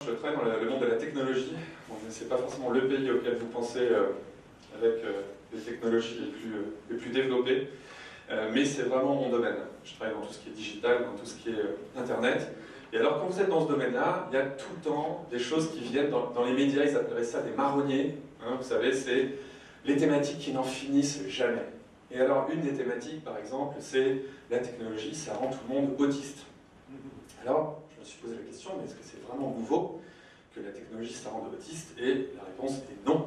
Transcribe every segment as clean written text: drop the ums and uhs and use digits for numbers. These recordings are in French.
Je travaille dans le monde de la technologie. Bon, ce n'est pas forcément le pays auquel vous pensez avec les technologies les plus développées, mais c'est vraiment mon domaine. Je travaille dans tout ce qui est digital, dans tout ce qui est Internet. Et alors, quand vous êtes dans ce domaine-là, il y a tout le temps des choses qui viennent dans les médias, ils appelleraient ça des marronniers. Hein, vous savez, c'est les thématiques qui n'en finissent jamais. Et alors, une des thématiques, par exemple, c'est la technologie, ça rend tout le monde autiste. Alors, je me suis posé la question, mais est-ce que c'est vraiment nouveau que la technologie ça rende autiste? Et la réponse est non.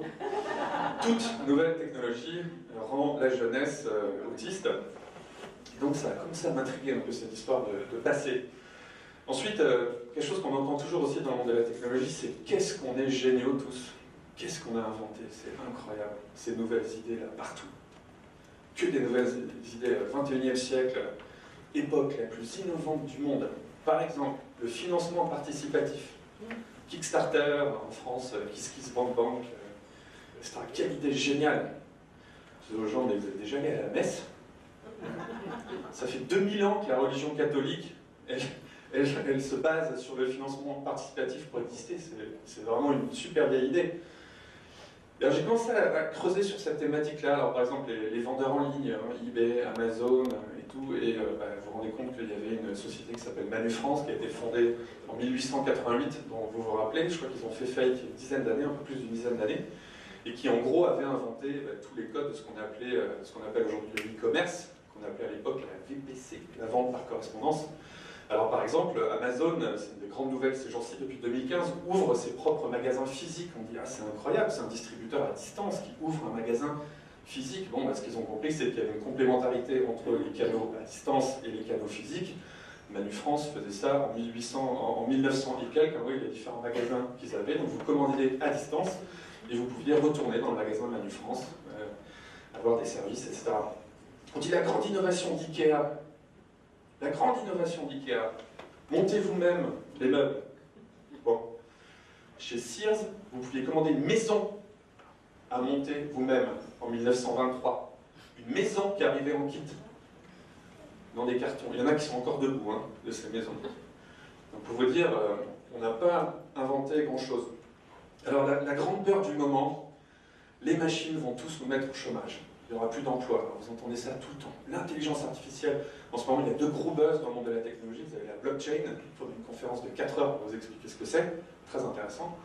Toute nouvelle technologie rend la jeunesse autiste. Et donc, ça a commencé à m'intriguer un peu cette histoire de passé. Ensuite, quelque chose qu'on entend toujours aussi dans le monde de la technologie, c'est qu'est-ce qu'on est géniaux tous. Qu'est-ce qu'on a inventé? C'est incroyable, ces nouvelles idées là, partout. Que des nouvelles idées, 21e siècle, époque la plus innovante du monde. Par exemple, le financement participatif. Kickstarter en France, KissKissBankBank, etc. Quelle idée géniale! Je dis aux gens, mais vous êtes déjà allés à la messe? Ça fait 2000 ans que la religion catholique, elle se base sur le financement participatif pour exister. C'est vraiment une super vieille idée. J'ai commencé à creuser sur cette thématique-là. Alors, par exemple, les vendeurs en ligne, hein, eBay, Amazon et tout, et vous vous rendez compte qu'il y avait une société qui s'appelle Manu France, qui a été fondée en 1888, dont vous vous rappelez, je crois qu'ils ont fait faillite il y a une dizaine d'années, un peu plus d'une dizaine d'années, et qui en gros avait inventé tous les codes de ce qu'on appelle aujourd'hui le e-commerce, qu'on appelait à l'époque la VPC, la vente par correspondance. Alors par exemple, Amazon, c'est une des grandes nouvelles ces jours-ci depuis 2015, ouvre ses propres magasins physiques. On dit, ah c'est incroyable, c'est un distributeur à distance qui ouvre un magasin physique. Bon, ce qu'ils ont compris, c'est qu'il y avait une complémentarité entre les canaux à distance et les canaux physiques. Manu France faisait ça en 1900 et quelques, il y a différents magasins qu'ils avaient, donc vous commandiez à distance et vous pouviez retourner dans le magasin de Manu France, avoir des services, etc. On dit la grande innovation d'IKEA. La grande innovation d'IKEA, montez vous-même les meubles. Bon. Chez Sears, vous pouviez commander une maison à monter vous-même en 1923. Une maison qui arrivait en kit, dans des cartons. Il y en a qui sont encore debout de ces maisons. Donc pour vous dire, on n'a pas inventé grand-chose. Alors la grande peur du moment, les machines vont tous nous mettre au chômage. Il n'y aura plus d'emploi. Vous entendez ça tout le temps. L'intelligence artificielle, en ce moment, il y a deux gros buzz dans le monde de la technologie. Vous avez la blockchain, il faut une conférence de 4 heures pour vous expliquer ce que c'est, très intéressant.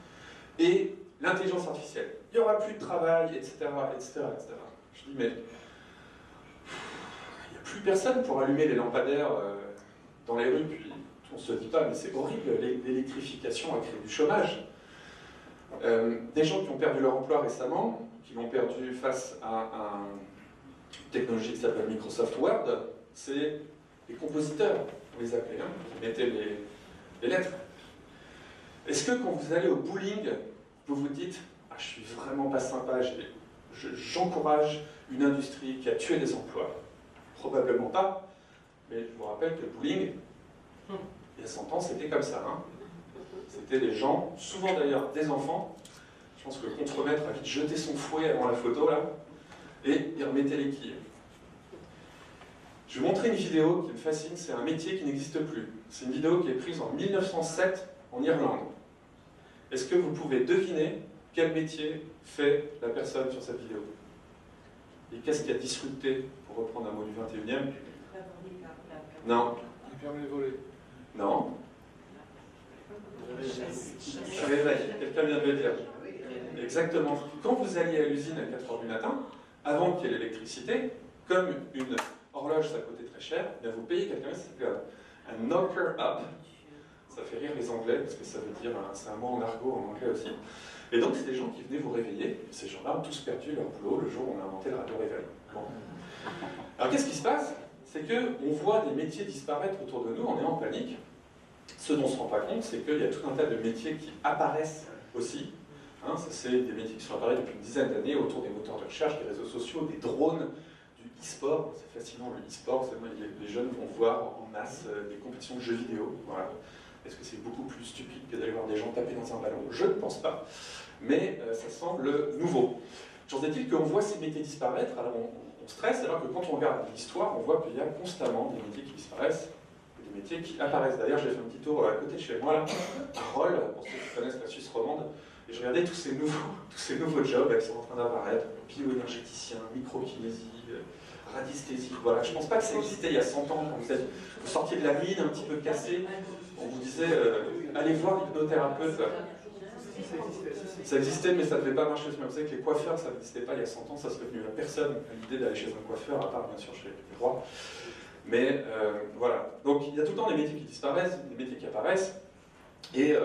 Et l'intelligence artificielle. Il n'y aura plus de travail, etc., etc., etc. Je dis, mais il n'y a plus personne pour allumer les lampadaires dans les rues, puis on ne se dit pas, mais c'est horrible, l'électrification a créé du chômage. Des gens qui ont perdu leur emploi récemment, qui l'ont perdu face à une technologie qui s'appelle Microsoft Word, c'est les compositeurs, on les appelait, qui mettaient les lettres. Est-ce que quand vous allez au bowling, vous vous dites « Ah, je suis vraiment pas sympa, j'encourage une industrie qui a tué des emplois ». Probablement pas, mais je vous rappelle que le bowling, il y a 100 ans, c'était comme ça. C'était des gens, souvent d'ailleurs des enfants. Je pense que le contremaître a vite jeté son fouet avant la photo, là, et il remettait les quilles. Je vais vous montrer une vidéo qui me fascine, c'est un métier qui n'existe plus. C'est une vidéo qui est prise en 1907 en Irlande. Est-ce que vous pouvez deviner quel métier fait la personne sur cette vidéo? Et qu'est-ce qui a disrupté, pour reprendre un mot du 21e? Non. Il permet de voler. Non. Réveil, quelqu'un vient de le dire. Exactement. Quand vous alliez à l'usine à 4 h du matin, avant qu'il y ait l'électricité, comme une horloge ça coûtait très cher, vous payez quelqu'un qui s'appelle un knocker up. Ça fait rire les Anglais, parce que ça veut dire, c'est un mot en argot en anglais aussi. Et donc c'est des gens qui venaient vous réveiller, et ces gens-là ont tous perdu leur boulot le jour où on a inventé le radio réveil. Bon. Alors qu'est-ce qui se passe? C'est qu'on voit des métiers disparaître autour de nous, on est en panique. Ce dont on ne se rend pas compte, c'est qu'il y a tout un tas de métiers qui apparaissent aussi. C'est des métiers qui sont apparus depuis une dizaine d'années autour des moteurs de recherche, des réseaux sociaux, des drones, du e-sport. C'est fascinant le e-sport, les jeunes vont voir en masse des compétitions de jeux vidéo. Voilà. Est-ce que c'est beaucoup plus stupide que d'aller voir des gens taper dans un ballon? Je ne pense pas, mais ça semble nouveau. Chose est-il qu'on voit ces métiers disparaître, alors on stresse, alors que quand on regarde l'histoire, on voit qu'il y a constamment des métiers qui disparaissent. des métiers qui apparaissent. D'ailleurs, j'ai fait un petit tour à côté de chez moi, là, à Rolle, pour ceux qui connaissent la Suisse romande, et je regardais tous ces nouveaux jobs qui sont en train d'apparaître, bioénergéticien, microkinésie, radiesthésie, voilà. Je ne pense pas que ça existait il y a 100 ans, quand vous sortiez de la mine un petit peu cassé, on vous disait allez voir l'hypnothérapeute. Ça existait, mais ça ne devait pas marcher. Vous savez que les coiffeurs, ça n'existait pas il y a 100 ans, ça serait venu à personne à l'idée d'aller chez un coiffeur, à part bien sûr chez les rois. Mais voilà. Donc il y a tout le temps des métiers qui disparaissent, des métiers qui apparaissent, et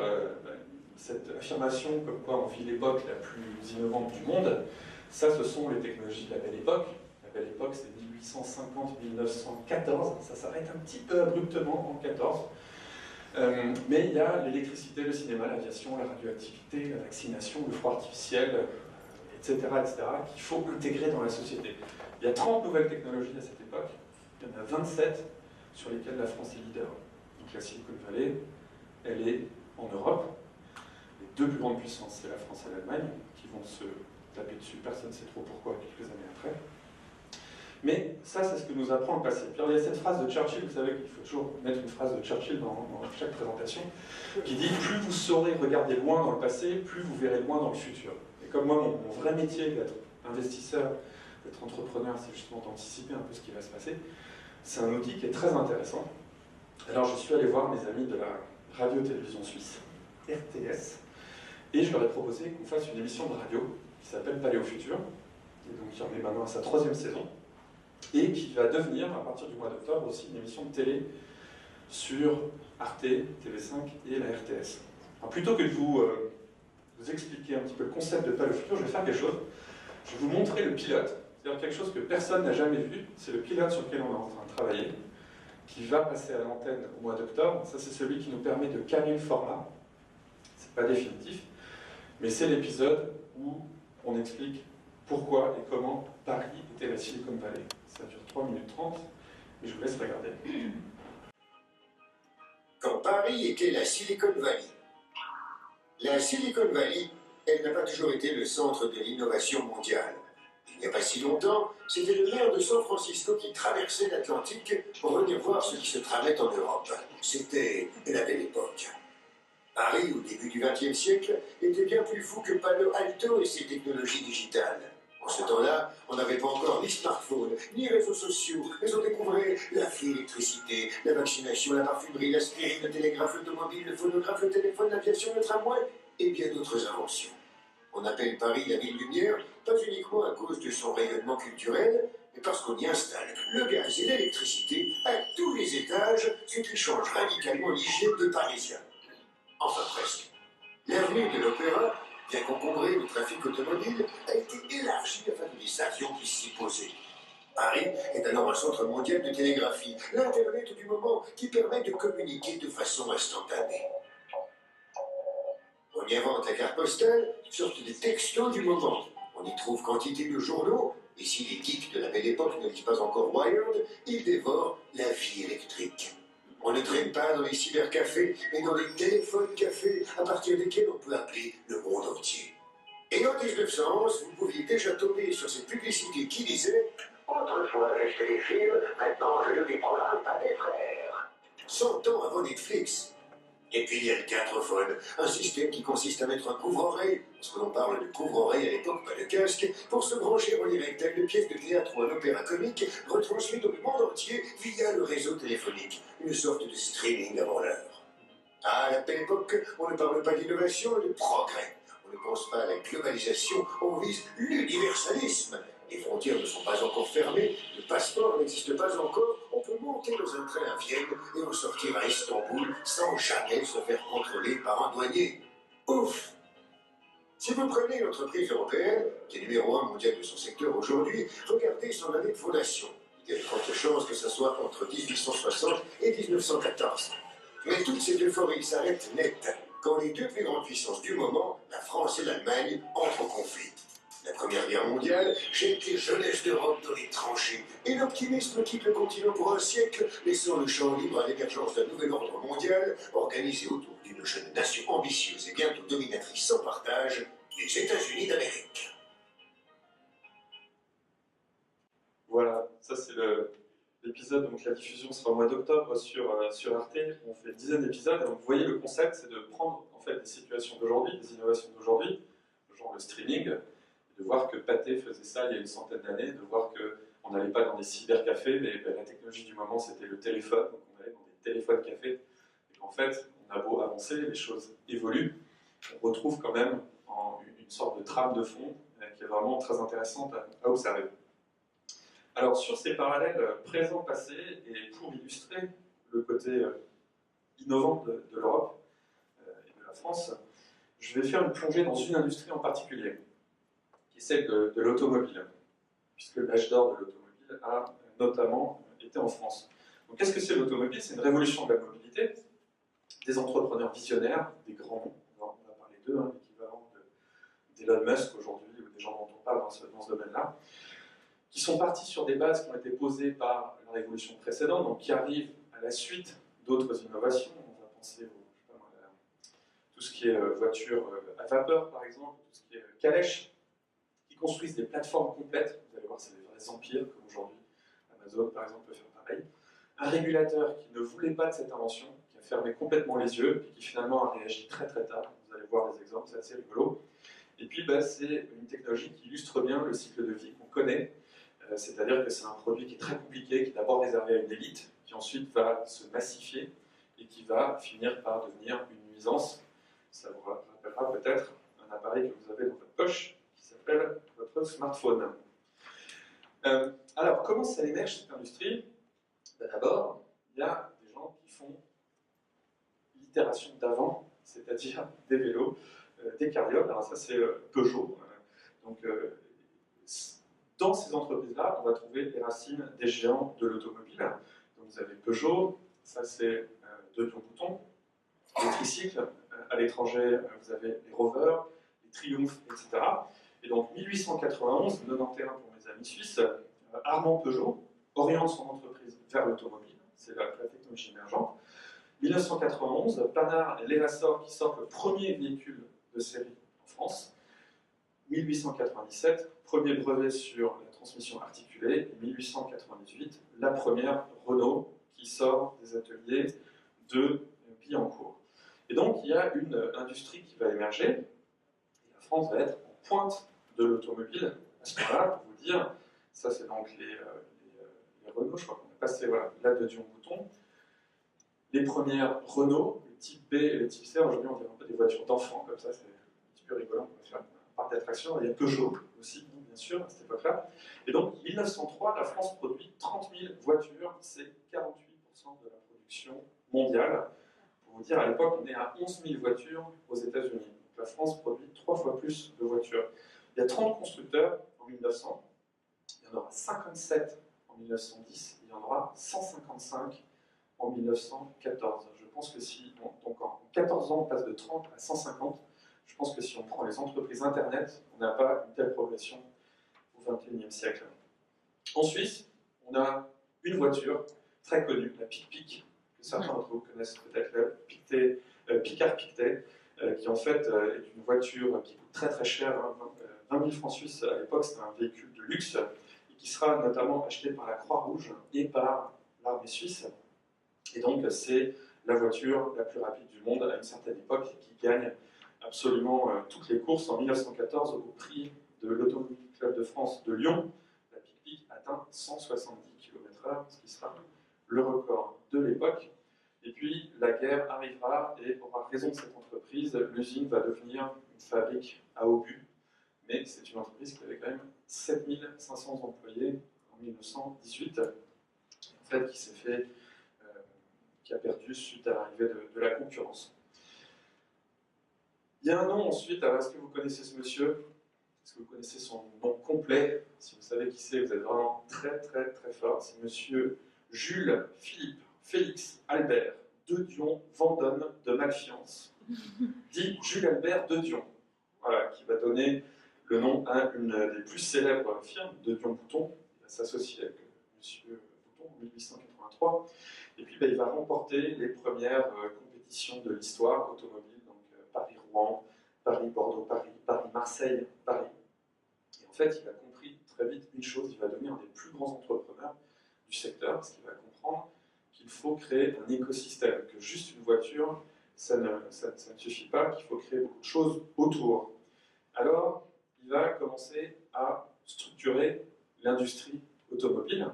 cette affirmation comme quoi on vit l'époque la plus innovante du monde, ça ce sont les technologies de la Belle Époque. La Belle Époque c'est 1850-1914, ça s'arrête un petit peu abruptement en 14. Mais il y a l'électricité, le cinéma, l'aviation, la radioactivité, la vaccination, le froid artificiel, etc., qu'il faut intégrer dans la société. Il y a 30 nouvelles technologies à cette époque, il y en a 27 sur lesquelles la France est leader. Donc la Silicon Valley, elle est en Europe. Les deux plus grandes puissances, c'est la France et l'Allemagne, qui vont se taper dessus, personne ne sait trop pourquoi quelques années après. Mais ça, c'est ce que nous apprend le passé. Puis alors, il y a cette phrase de Churchill, vous savez qu'il faut toujours mettre une phrase de Churchill dans chaque présentation, qui dit « Plus vous saurez regarder loin dans le passé, plus vous verrez loin dans le futur ». Et comme moi, mon vrai métier d'être investisseur, d'être entrepreneur, c'est justement d'anticiper un peu ce qui va se passer, c'est un outil qui est très intéressant. Alors, je suis allé voir mes amis de la radio-télévision suisse, RTS, et je leur ai proposé qu'on fasse une émission de radio qui s'appelle Paléo Futur, et donc qui en est maintenant à sa 3e saison, et qui va devenir, à partir du mois d'octobre, aussi une émission de télé sur Arte, TV5 et la RTS. Alors, plutôt que de vous expliquer un petit peu le concept de Paléo Futur, je vais faire quelque chose. Je vais vous montrer le pilote, c'est-à-dire quelque chose que personne n'a jamais vu. C'est le pilote sur lequel on est en train de travailler, qui va passer à l'antenne au mois d'octobre. Ça, c'est celui qui nous permet de calmer le format. C'est pas définitif, mais c'est l'épisode où on explique pourquoi et comment Paris était la Silicon Valley. Ça dure 3 minutes 30, et je vous laisse regarder. Quand Paris était la Silicon Valley. La Silicon Valley, elle n'a pas toujours été le centre de l'innovation mondiale. Il n'y a pas si longtemps, c'était le maire de San Francisco qui traversait l'Atlantique pour venir voir ce qui se tramait en Europe. C'était la Belle Époque. Paris, au début du XXe siècle, était bien plus fou que Palo Alto et ses technologies digitales. En ce temps-là, on n'avait pas encore ni smartphone, ni réseaux sociaux, mais on découvrait la fée électricité, la vaccination, la parfumerie, l'aspirine, le télégraphe automobile, le phonographe, le téléphone, l'aviation, le tramway, et bien d'autres inventions. On appelle Paris la ville lumière, pas uniquement à cause de son rayonnement culturel, mais parce qu'on y installe le gaz et l'électricité à tous les étages, ce qui change radicalement l'hygiène de Parisiens. Enfin presque. L'avenue de l'Opéra, bien qu'encombrée de trafic automobile, a été élargie afin que les avions puissent s'y poser. Paris est alors un centre mondial de télégraphie, l'Internet du moment qui permet de communiquer de façon instantanée. On y invente la carte postale, sorte de texto du moment. On y trouve quantité de journaux, et si les geeks de la Belle Époque ne lisent pas encore Wired, ils dévorent la vie électrique. On ne traîne pas dans les cybercafés, mais dans les téléphones-cafés, à partir desquels on peut appeler le monde entier. Et en 1911, vous pouviez déjà tomber sur cette publicité qui disait « Autrefois, j'achetais des films, maintenant je ne les programme pas des frères. » 100 ans avant Netflix. Et puis il y a le cadrephone, un système qui consiste à mettre un couvre-oreille, parce que l'on parle de couvre-oreille à l'époque, pas de casque, pour se brancher en direct à une pièce de théâtre ou un opéra comique, retransmis dans le monde entier via le réseau téléphonique, une sorte de streaming avant l'heure. À la belle époque, on ne parle pas d'innovation, mais de progrès. On ne pense pas à la globalisation, on vise l'universalisme. Les frontières ne sont pas encore fermées, le passeport n'existe pas encore, on peut monter dans un train à Vienne et en sortir à Istanbul sans jamais se faire contrôler par un douanier. Ouf! Si vous prenez l'entreprise européenne, qui est numéro 1 mondial de son secteur aujourd'hui, regardez son année de fondation. Il y a de fortes chances que ce soit entre 1860 et 1914. Mais toute cette euphorie s'arrête net quand les deux plus grandes puissances du moment, la France et l'Allemagne, entrent en conflit. La Première Guerre mondiale jette les jeunesses d'Europe dans les tranchées, et l'optimisme quitte le continent pour un siècle, laissant le champ libre à l'émergence d'un nouvel ordre mondial, organisé autour d'une jeune nation ambitieuse et bientôt dominatrice sans partage, les États-Unis d'Amérique. Voilà, ça c'est l'épisode épisode, donc la diffusion sera au mois d'octobre sur Arte. On fait une dizaine d'épisodes, et donc vous voyez le concept, c'est de prendre en fait des situations d'aujourd'hui, des innovations d'aujourd'hui, genre le streaming, de voir que Pathé faisait ça il y a une centaine d'années, de voir qu'on n'allait pas dans des cybercafés, mais la technologie du moment c'était le téléphone, donc on allait dans des téléphones cafés, et qu'en fait, on a beau avancer, les choses évoluent, on retrouve quand même une sorte de trame de fond qui est vraiment très intéressante à observer. Alors sur ces parallèles présent-passé, et pour illustrer le côté innovant de l'Europe et de la France, je vais faire une plongée dans une industrie en particulier, qui est celle de l'automobile, puisque l'âge d'or de l'automobile a notamment été en France. Donc qu'est-ce que c'est l'automobile? C'est une révolution de la mobilité, des entrepreneurs visionnaires, des grands noms, on va parler d'eux, hein, l'équivalent d'Elon Musk aujourd'hui, ou des gens dont on parle dans ce domaine-là, qui sont partis sur des bases qui ont été posées par la révolution précédente, donc qui arrivent à la suite d'autres innovations. On va penser à tout ce qui est voiture à vapeur, par exemple, tout ce qui est calèche, qui construisent des plateformes complètes. Vous allez voir, c'est des vrais empires, comme aujourd'hui Amazon, par exemple, peut faire pareil. Un régulateur qui ne voulait pas de cette invention, qui a fermé complètement les yeux, et qui finalement a réagi très très tard. Vous allez voir les exemples, c'est assez rigolo. Et puis, c'est une technologie qui illustre bien le cycle de vie qu'on connaît. C'est-à-dire que c'est un produit qui est très compliqué, qui est d'abord réservé à une élite, qui ensuite va se massifier et qui va finir par devenir une nuisance. Ça vous rappellera peut-être un appareil que vous avez dans votre poche qui s'appelle votre smartphone. Alors, comment ça émerge cette industrie? D'abord, il y a des gens qui font l'itération d'avant, c'est-à-dire des vélos, des carrioles. Alors ça, c'est Peugeot. Donc, dans ces entreprises-là, on va trouver les racines des géants de l'automobile. Donc vous avez Peugeot, ça c'est de Dion Bouton, les tricycles, à l'étranger vous avez les Rover, les Triumph, etc. Et donc 1891, 91 pour mes amis suisses, Armand Peugeot oriente son entreprise vers l'automobile, c'est la technologie émergente. 1991, Panhard et Levasseur qui sortent le premier véhicule de série en France. 1897, premier brevet sur la transmission articulée, et 1898, la première Renault qui sort des ateliers de Billancourt. Et donc il y a une industrie qui va émerger, et la France va être en pointe de l'automobile à ce moment-là, pour vous dire, ça c'est donc les Renault, je crois qu'on est passé là de Dion Bouton, les premières Renault, le type B et le type C, aujourd'hui on dirait un peu des voitures d'enfants, comme ça c'est un petit peu rigolant, on va faire parc d'attraction. Il y a Peugeot aussi, bien sûr, à cette époque-là. Et donc, 1903, la France produit 30 000 voitures, c'est 48% de la production mondiale. Pour vous dire, à l'époque, on est à 11 000 voitures aux États-Unis. Donc, la France produit 3 fois plus de voitures. Il y a 30 constructeurs en 1900, il y en aura 57 en 1910, il y en aura 155 en 1914. Je pense que si, donc en 14 ans, on passe de 30 à 150, je pense que si on prend les entreprises Internet, on n'a pas une telle progression au XXIe siècle. En Suisse, on a une voiture très connue, la Pic-Pic, que certains d'entre vous connaissent peut-être, la Picard-Pictet, qui en fait est une voiture qui coûte très très cher, hein, 20 000 francs suisses à l'époque, c'était un véhicule de luxe, et qui sera notamment acheté par la Croix-Rouge et par l'armée suisse. Et donc c'est la voiture la plus rapide du monde à une certaine époque, qui gagne absolument toutes les courses. En 1914, au prix de l'Automobile Club de France de Lyon, la Pic-Pic atteint 170 km/h, ce qui sera le record de l'époque. Et puis la guerre arrivera, et pour raison de cette entreprise, l'usine va devenir une fabrique à obus, mais c'est une entreprise qui avait quand même 7500 employés en 1918, en fait qui a perdu suite à l'arrivée de la concurrence. Il y a un nom ensuite, alors est-ce que vous connaissez ce monsieur? Est-ce que vous connaissez son nom complet? Si vous savez qui c'est, vous êtes vraiment très très très fort. C'est monsieur Jules Philippe Félix Albert de Dion Vendôme de Malfiance, dit Jules Albert de Dion, voilà, qui va donner le nom à une des plus célèbres firmes de Dion Bouton. Il va s'associer avec monsieur Bouton en 1883, et puis il va remporter les premières compétitions de l'histoire automobile. Paris-Rouen, Paris-Bordeaux-Paris, Paris-Marseille, Paris. Et en fait, il a compris très vite une chose, il va devenir un des plus grands entrepreneurs du secteur, parce qu'il va créer un écosystème, que juste une voiture, ça ne suffit pas, qu'il faut créer beaucoup de choses autour. Alors, il va commencer à structurer l'industrie automobile,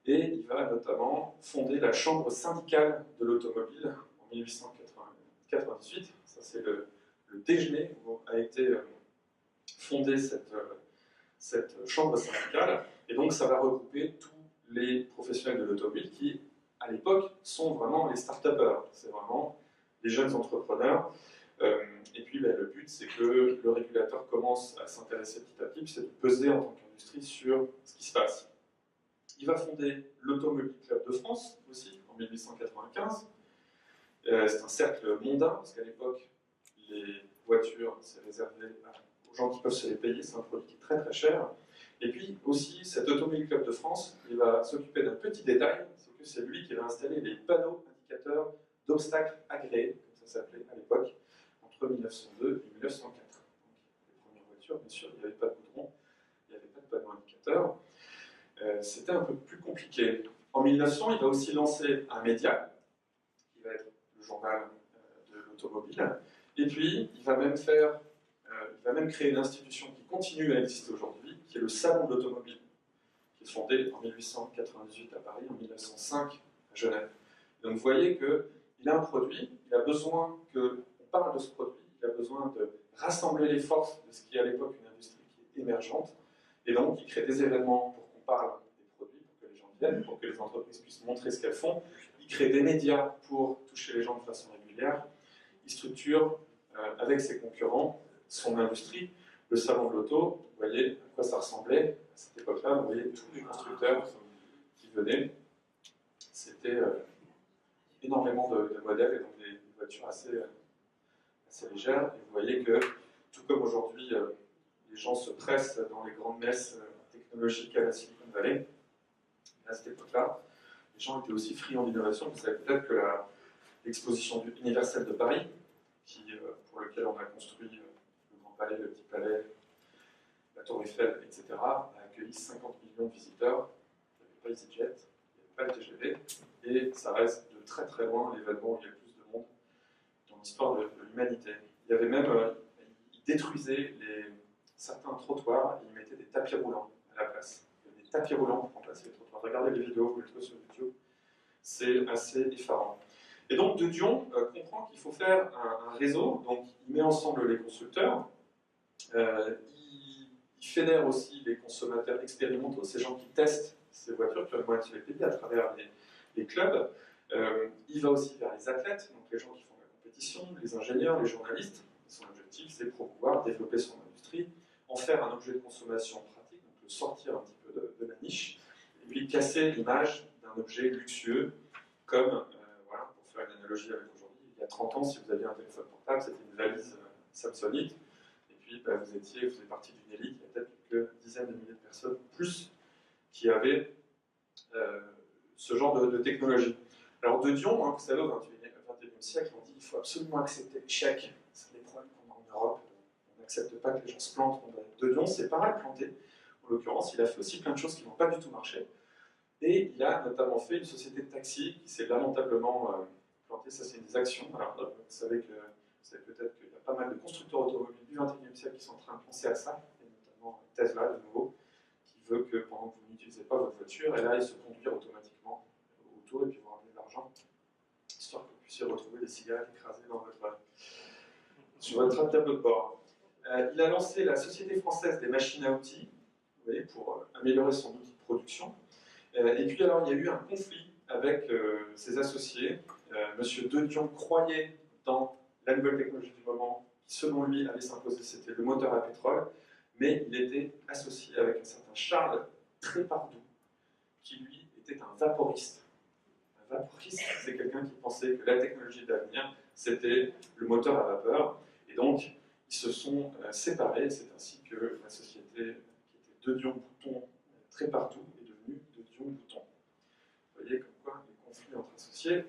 et il va notamment fonder la Chambre syndicale de l'automobile en 1898. Ça, c'est le déjeuner où a été fondée cette chambre syndicale. Et donc, ça va regrouper tous les professionnels de l'automobile qui, à l'époque, sont vraiment les start-upers. C'est vraiment les jeunes entrepreneurs. Et puis, le but, c'est que le régulateur commence à s'intéresser petit à petit, puis c'est de peser en tant qu'industrie sur ce qui se passe. Il va fonder l'Automobile Club de France aussi, en 1895. C'est un cercle mondain, parce qu'à l'époque, les voitures, c'est réservé aux gens qui peuvent se les payer, c'est un produit qui est très très cher. Et puis aussi, cet Automobile Club de France, il va s'occuper d'un petit détail, c'est que c'est lui qui va installer les panneaux indicateurs d'obstacles agréés, comme ça s'appelait à l'époque, entre 1902 et 1904. Donc, les premières voitures, bien sûr, il n'y avait pas de goudron, il n'y avait pas de panneaux indicateurs. C'était un peu plus compliqué. En 1900, il va aussi lancer un média, qui va être le journal de l'automobile, et puis il va même créer une institution qui continue à exister aujourd'hui, qui est le Salon de l'automobile, qui est fondé en 1898 à Paris, en 1905 à Genève. Donc vous voyez qu'il a un produit, il a besoin qu'on parle de ce produit, il a besoin de rassembler les forces de ce qui est à l'époque une industrie qui est émergente, et donc il crée des événements pour qu'on parle des produits, pour que les gens viennent, pour que les entreprises puissent montrer ce qu'elles font. Il crée des médias pour toucher les gens de façon régulière. Il structure, avec ses concurrents, son industrie. Le salon de l'auto, vous voyez à quoi ça ressemblait à cette époque-là. Vous voyez tous les constructeurs qui venaient. C'était énormément de modèles, et donc des voitures assez légères. Et vous voyez que, tout comme aujourd'hui, les gens se pressent dans les grandes messes technologiques à la Silicon Valley, à cette époque-là, les gens étaient aussi friands d'innovation. Vous savez peut-être que l'exposition universelle de Paris, pour lequel on a construit le Grand Palais, le Petit Palais, la Tour Eiffel, etc., a accueilli 50 millions de visiteurs. Il n'y avait pas EasyJet, il n'y avait pas le TGV, et ça reste de très très loin l'événement où il y a le plus de monde dans l'histoire de l'humanité. Il y avait même, il détruisait certains trottoirs et il mettait des tapis roulants à la place. Il y avait des tapis roulants pour remplacer les trottoirs. Regardez les vidéos, vous les trouvez sur YouTube. C'est assez effarant. Et donc, De Dion comprend qu'il faut faire un réseau, donc il met ensemble les constructeurs, il fédère aussi les consommateurs expérimentaux, ces gens qui testent ces voitures, qui ont moyen de se les payer à travers les clubs. Il va aussi vers les athlètes, donc les gens qui font la compétition, les ingénieurs, les journalistes. Son objectif, c'est pour pouvoir développer son industrie, en faire un objet de consommation pratique, donc le sortir un petit peu de la niche, et puis casser l'image d'un objet luxueux, comme, voilà, pour faire une analogie avec aujourd'hui, il y a 30 ans, si vous aviez un téléphone portable, c'était une valise Samsonite, et puis vous faisiez partie d'une élite, il y a peut-être quelques dizaines de milliers de personnes, plus, qui avaient ce genre de technologie. Alors De Dion, vous savez, au XXIe siècle, on dit qu'il faut absolument accepter l'échec. C'est des problèmes qu'on a en Europe, on n'accepte pas que les gens se plantent. De Dion s'est pas mal planté, en l'occurrence, il a fait aussi plein de choses qui n'ont pas du tout marché. Et il a notamment fait une société de taxi qui s'est lamentablement plantée. Ça, c'est une des actions. Alors, vous savez peut-être qu'il y a pas mal de constructeurs automobiles du XXIe siècle qui sont en train de penser à ça, et notamment Tesla, de nouveau, qui veut que pendant que vous n'utilisez pas votre voiture, elle aille se conduire automatiquement autour et puis vous ramener de l'argent, histoire que vous puissiez retrouver des cigarettes écrasées sur votre tableau de bord. Il a lancé la Société française des machines à outils, vous voyez, pour améliorer son outil de production. Et puis alors, il y a eu un conflit avec ses associés. Monsieur De Dion croyait dans la nouvelle technologie du moment, qui selon lui allait s'imposer, c'était le moteur à pétrole, mais il était associé avec un certain Charles Trépardou, qui lui était un vaporiste. Un vaporiste, c'est quelqu'un qui pensait que la technologie d'avenir, c'était le moteur à vapeur, et donc ils se sont séparés. C'est ainsi que la société qui était De Dion Bouton Trépardou est devenue De Dion Bouton. Vous voyez comme quoi les conflits entre associés,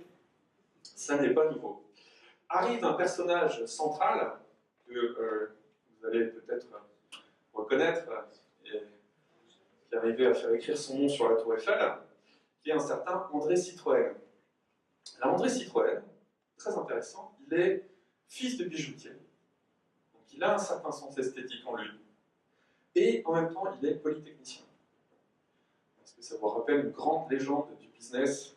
ça n'est pas nouveau. Arrive un personnage central que vous allez peut-être reconnaître, et qui arrivait à faire écrire son nom sur la Tour Eiffel, qui est un certain André Citroën. Alors André Citroën, très intéressant, il est fils de bijoutier. Donc il a un certain sens esthétique en lui. Et en même temps, il est polytechnicien. Parce que ça vous rappelle une grande légende du business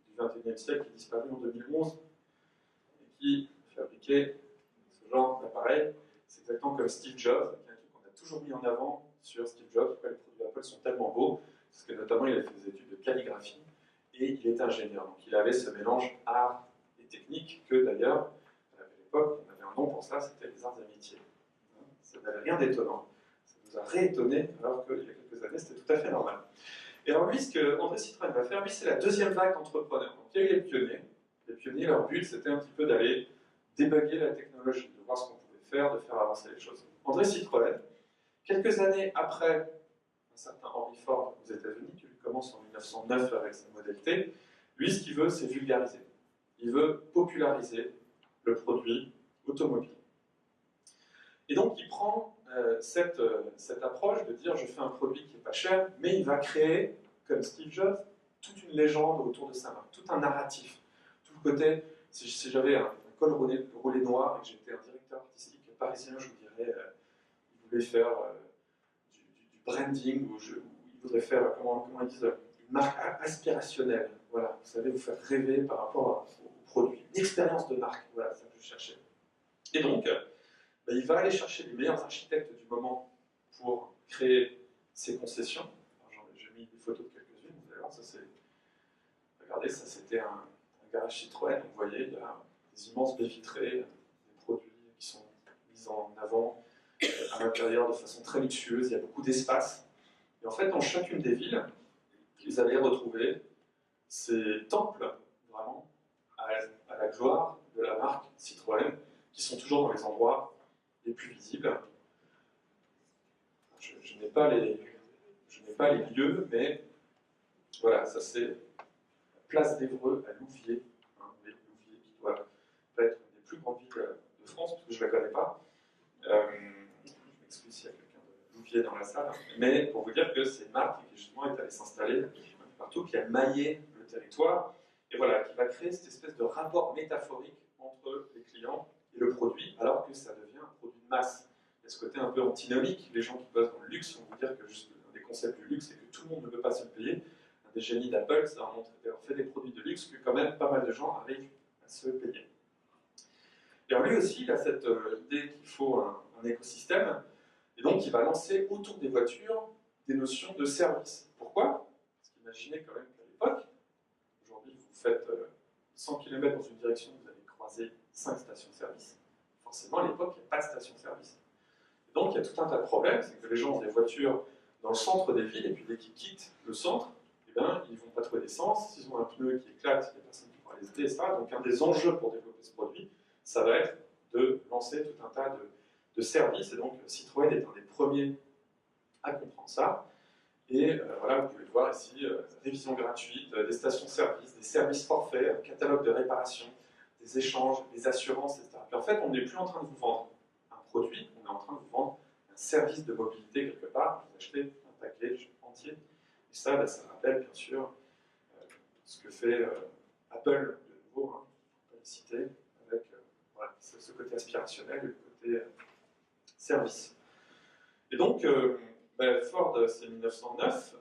du XXIe siècle qui est disparue en 2011 et qui fabriquait ce genre d'appareil. C'est exactement comme Steve Jobs, qui est un truc qu'on a toujours mis en avant sur Steve Jobs. Pourquoi les produits Apple sont tellement beaux? Parce que notamment, il a fait des études de calligraphie et il est ingénieur. Donc il avait ce mélange art et technique que d'ailleurs, à l'époque, on avait un nom pour ça, c'était les arts et métiers. Ça n'avait rien d'étonnant. Ça nous a réétonné, alors qu'il y a quelques années, c'était tout à fait normal. Et alors lui, ce que André Citroën va faire, lui, c'est la deuxième vague d'entrepreneurs. Donc il y a eu les pionniers. Les pionniers, leur but, c'était un petit peu d'aller débugger la technologie, de voir ce qu'on pouvait faire, de faire avancer les choses. André Citroën, quelques années après un certain Henry Ford aux États-Unis, qui lui commence en 1909 avec sa Model T, lui, ce qu'il veut, c'est vulgariser. Il veut populariser le produit automobile. Et donc, il prend cette approche de dire je fais un produit qui n'est pas cher, mais il va créer, comme Steve Jobs, toute une légende autour de sa marque, tout un narratif. Tout le côté, si j'avais un col roulé noir et que j'étais un directeur artistique parisien, je vous dirais, il voulait faire du branding, ou il voudrait faire, comment ils disent, une marque aspirationnelle. Voilà, vous savez, vous faire rêver par rapport au produit. Une expérience de marque, voilà, c'est ça que je cherchais. Et donc, il va aller chercher les meilleurs architectes du moment pour créer ses concessions. J'ai mis des photos de quelques-unes, vous allez voir, ça c'est... Regardez, ça c'était un garage Citroën, vous voyez, il y a des immenses baies vitrées, des produits qui sont mis en avant à l'intérieur de façon très luxueuse, il y a beaucoup d'espace. Et en fait, dans chacune des villes, vous allez retrouver ces temples, vraiment, à la gloire de la marque Citroën, qui sont toujours dans les endroits les plus visibles. Je n'ai pas les lieux, mais voilà, ça c'est la place d'Évreux à Louviers, Louviers qui doit être une des plus grandes villes de France, parce que je ne la connais pas. Je m'excuse s'il y a quelqu'un de Louviers dans la salle, mais pour vous dire que c'est une marque qui justement est allée s'installer partout, qui a maillé le territoire, et voilà, qui va créer cette espèce de rapport métaphorique entre les clients et le produit, alors que ça devient un produit de masse. Il y a ce côté un peu antinomique. Les gens qui bossent dans le luxe vont vous dire que juste un des concepts du luxe, c'est que tout le monde ne peut pas se le payer. Un des génies d'Apple, ça a montré d'avoir fait des produits de luxe que quand même pas mal de gens arrivent à se payer. Et alors lui aussi, il a cette idée qu'il faut un écosystème, et donc il va lancer autour des voitures des notions de service. Pourquoi? Parce qu'imaginez quand même qu'à l'époque, aujourd'hui vous faites 100 km dans une direction, vous allez croiser 5 stations-service. Forcément, à l'époque, il n'y a pas de station-service. Donc, il y a tout un tas de problèmes, c'est que les gens ont des voitures dans le centre des villes, et puis dès qu'ils quittent le centre, eh bien, ils ne vont pas trouver d'essence. S'ils ont un pneu qui éclate, il n'y a personne qui pourra les aider, etc. Donc, un des enjeux pour développer ce produit, ça va être de lancer tout un tas de services. Et donc, Citroën est un des premiers à comprendre ça. Et voilà, vous pouvez le voir ici, révision gratuite, des stations-service, des services forfaits, un catalogue de réparation, des échanges, des assurances, etc. Puis en fait, on n'est plus en train de vous vendre un produit, on est en train de vous vendre un service de mobilité quelque part. Vous achetez un package entier. Et ça, ça rappelle bien sûr ce que fait Apple, de nouveau, hein, on peut le citer, avec voilà, ce côté aspirationnel et le côté service. Et donc, Ford, c'est 1909,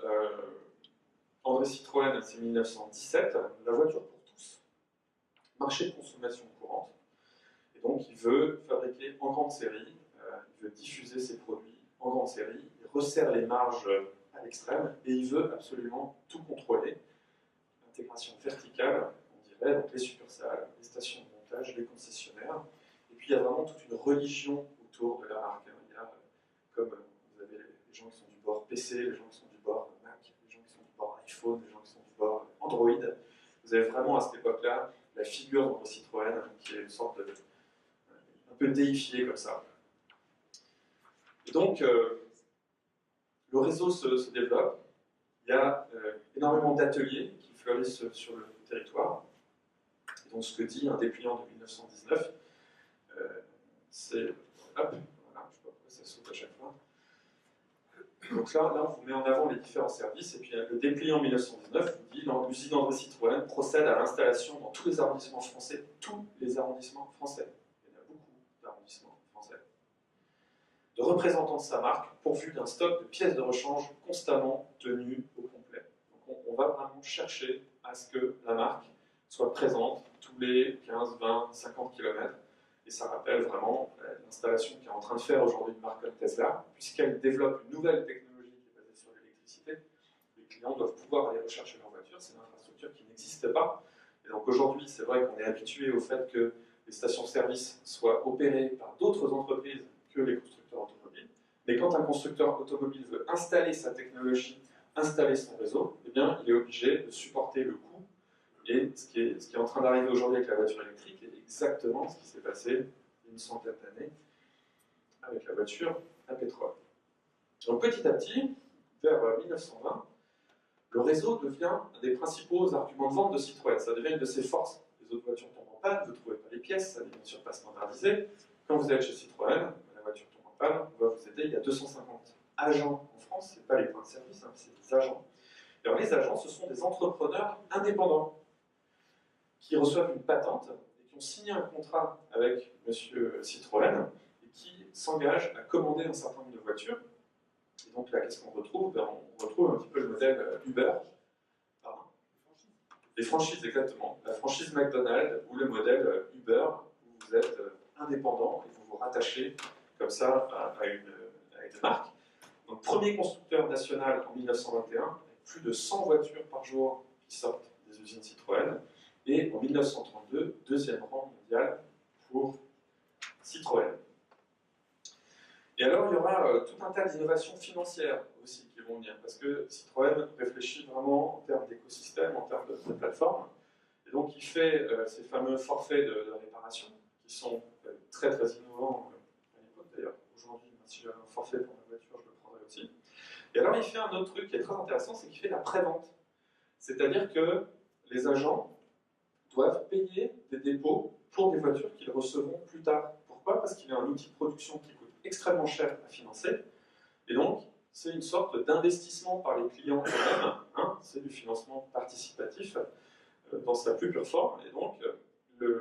André Citroën, c'est 1917, la voiture pour tous, marché de consommation courante. Et donc, il veut fabriquer en grande série, il veut diffuser ses produits en grande série, il resserre les marges à l'extrême, et il veut absolument tout contrôler. Intégration verticale, on dirait, donc les succursales, les stations de montage, les concessionnaires. Et puis, il y a vraiment toute une religion autour de la marque. Il y a, comme vous avez les gens qui sont du bord PC, les gens qui sont du bord Mac, les gens qui sont du bord iPhone, les gens qui sont du bord Android. Vous avez vraiment à cette époque-là la figure de Citroën qui est une sorte de un peu déifiée comme ça. Et donc, le réseau se développe. Il y a énormément d'ateliers qui fleurissent sur le territoire. Et donc, ce que dit un dépliant de 1919, c'est... Hop, voilà, je ne sais pas pourquoi ça saute à chaque fois. Donc là, on vous met en avant les différents services, et puis le dépliant 1919 vous dit l'usine André Citroën procède à l'installation dans tous les arrondissements français, il y en a beaucoup d'arrondissements français, de représentants de sa marque, pourvu d'un stock de pièces de rechange constamment tenu au complet. Donc on va vraiment chercher à ce que la marque soit présente tous les 15, 20, 50 km. Et ça rappelle vraiment l'installation qu'est en train de faire aujourd'hui une marque comme Tesla, puisqu'elle développe une nouvelle technologie qui est basée sur l'électricité. Les clients doivent pouvoir aller rechercher leur voiture, c'est une infrastructure qui n'existe pas. Et donc aujourd'hui, c'est vrai qu'on est habitué au fait que les stations-service soient opérées par d'autres entreprises que les constructeurs automobiles. Mais quand un constructeur automobile veut installer sa technologie, installer son réseau, eh bien, il est obligé de supporter le coût. Et ce qui est en train d'arriver aujourd'hui avec la voiture électrique est exactement ce qui s'est passé il y a une centaine d'années avec la voiture à pétrole. Donc petit à petit, vers 1920, le réseau devient un des principaux arguments de vente de Citroën. Ça devient une de ses forces. Les autres voitures tombent en panne, vous ne trouvez pas les pièces, ça n'est bien sûr pas standardisé. Quand vous êtes chez Citroën, la voiture tombe en panne, on va vous aider. Il y a 250 agents en France, ce n'est pas les points de service, hein, c'est des agents. Et alors les agents, ce sont des entrepreneurs indépendants qui reçoivent une patente et qui ont signé un contrat avec M. Citroën et qui s'engagent à commander un certain nombre de voitures. Et donc là, qu'est-ce qu'on retrouve? On retrouve un petit peu le modèle Uber. Pardon. Les franchises, exactement. La franchise McDonald's ou le modèle Uber, où vous êtes indépendant et vous vous rattachez comme ça à une marque. Donc premier constructeur national en 1921, avec plus de 100 voitures par jour qui sortent des usines Citroën. Et en 1932, deuxième rang mondial pour Citroën. Et alors, il y aura tout un tas d'innovations financières aussi qui vont venir, parce que Citroën réfléchit vraiment en termes d'écosystème, en termes de plateforme. Et donc, il fait ces fameux forfaits de réparation, qui sont très très innovants à l'époque d'ailleurs. Aujourd'hui, si j'avais un forfait pour ma voiture, je le prendrais aussi. Et alors, il fait un autre truc qui est très intéressant, c'est qu'il fait la prévente. C'est-à-dire que les agents doivent payer des dépôts pour des voitures qu'ils recevront plus tard. Pourquoi? Parce qu'il y a un outil de production qui coûte extrêmement cher à financer, et donc c'est une sorte d'investissement par les clients eux-mêmes, hein, c'est du financement participatif dans sa plus pure forme, et donc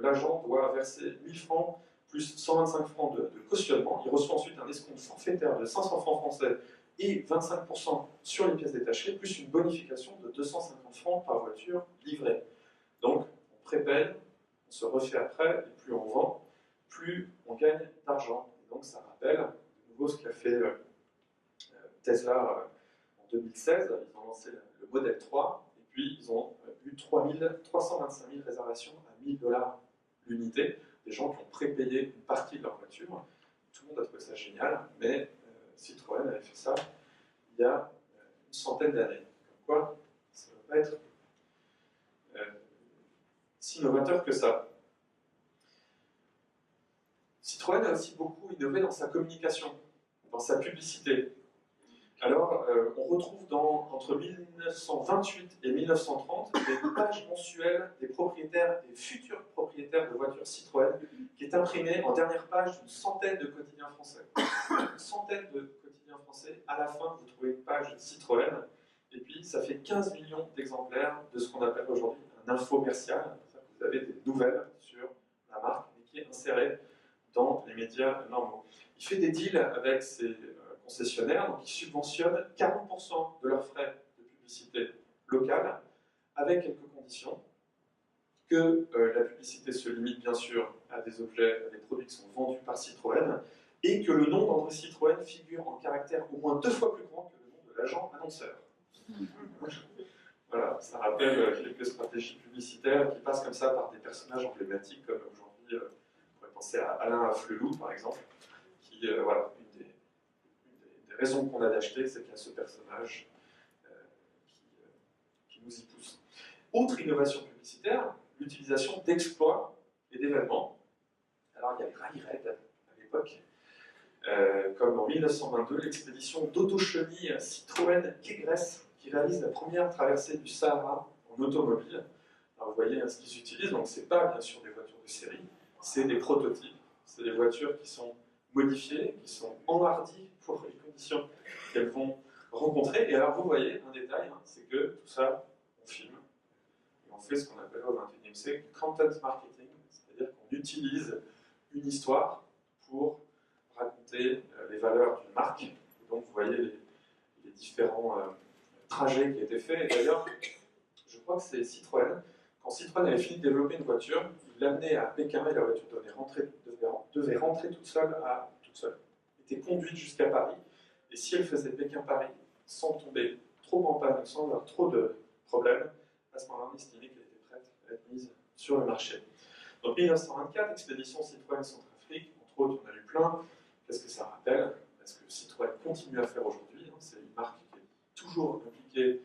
l'agent doit verser 1000 francs plus 125 francs de cautionnement, il reçoit ensuite un escompte forfaitaire de 500 francs français et 25% sur les pièces détachées, plus une bonification de 250 francs par voiture livrée. Donc, prépaye, on se refait après, et plus on vend, plus on gagne d'argent. Et donc ça rappelle de nouveau ce qu'a fait Tesla en 2016. Ils ont lancé le modèle 3, et puis ils ont eu 325 000 réservations à 1000 $ l'unité, des gens qui ont prépayé une partie de leur voiture. Tout le monde a trouvé ça génial, mais Citroën avait fait ça il y a une centaine d'années. Comme quoi, ça ne va pas être si novateur que ça. Citroën a aussi beaucoup innové dans sa communication, dans sa publicité. Alors, on retrouve entre 1928 et 1930 des pages mensuelles des propriétaires, des futurs propriétaires de voitures Citroën, qui est imprimée en dernière page d'une centaine de quotidiens français. Une centaine de quotidiens français, à la fin, vous trouvez une page Citroën, et puis ça fait 15 millions d'exemplaires de ce qu'on appelle aujourd'hui un infomercial. Vous avez des nouvelles sur la marque, mais qui est insérée dans les médias normaux. Il fait des deals avec ses concessionnaires, donc il subventionne 40% de leurs frais de publicité locale, avec quelques conditions. Que la publicité se limite bien sûr à des objets, à des produits qui sont vendus par Citroën, et que le nom d'André Citroën figure en caractère au moins 2 fois plus grand que le nom de l'agent annonceur. Voilà, ça rappelle quelques stratégies publicitaires qui passent comme ça par des personnages emblématiques, comme aujourd'hui, on pourrait penser à Alain Afflelou, par exemple, qui, voilà, une des raisons qu'on a d'acheter, c'est qu'il y a ce personnage qui nous y pousse. Autre innovation publicitaire, l'utilisation d'exploits et d'événements. Alors, il y a les rallye raids à l'époque, comme en 1922, l'expédition d'autochenille Citroën Kégresse, qui réalise la première traversée du Sahara en automobile. Alors vous voyez ce qu'ils utilisent, donc c'est pas bien sûr des voitures de série, c'est des prototypes, c'est des voitures qui sont modifiées, qui sont enhardies pour les conditions qu'elles vont rencontrés. Et alors vous voyez un détail, hein, c'est que tout ça, on filme. Et on fait ce qu'on appelle au XXIe siècle content marketing, c'est-à-dire qu'on utilise une histoire pour raconter les valeurs d'une marque. Et donc vous voyez les différents trajets qui étaient faits. Et d'ailleurs, je crois que c'est Citroën. Quand Citroën avait fini de développer une voiture, il l'amenait à Pékin et la voiture devait rentrer toute seule, était conduite jusqu'à Paris. Et si elle faisait Pékin-Paris sans tomber trop en panne, sans avoir trop de problèmes, à ce moment-là, on estimait qu'elle était prête à être mise sur le marché. Donc 1924, expédition Citroën Centrafrique, entre autres, on a eu plein. Qu'est-ce que ça rappelle? Parce que Citroën continue à faire aujourd'hui. C'est une marque qui est toujours impliquée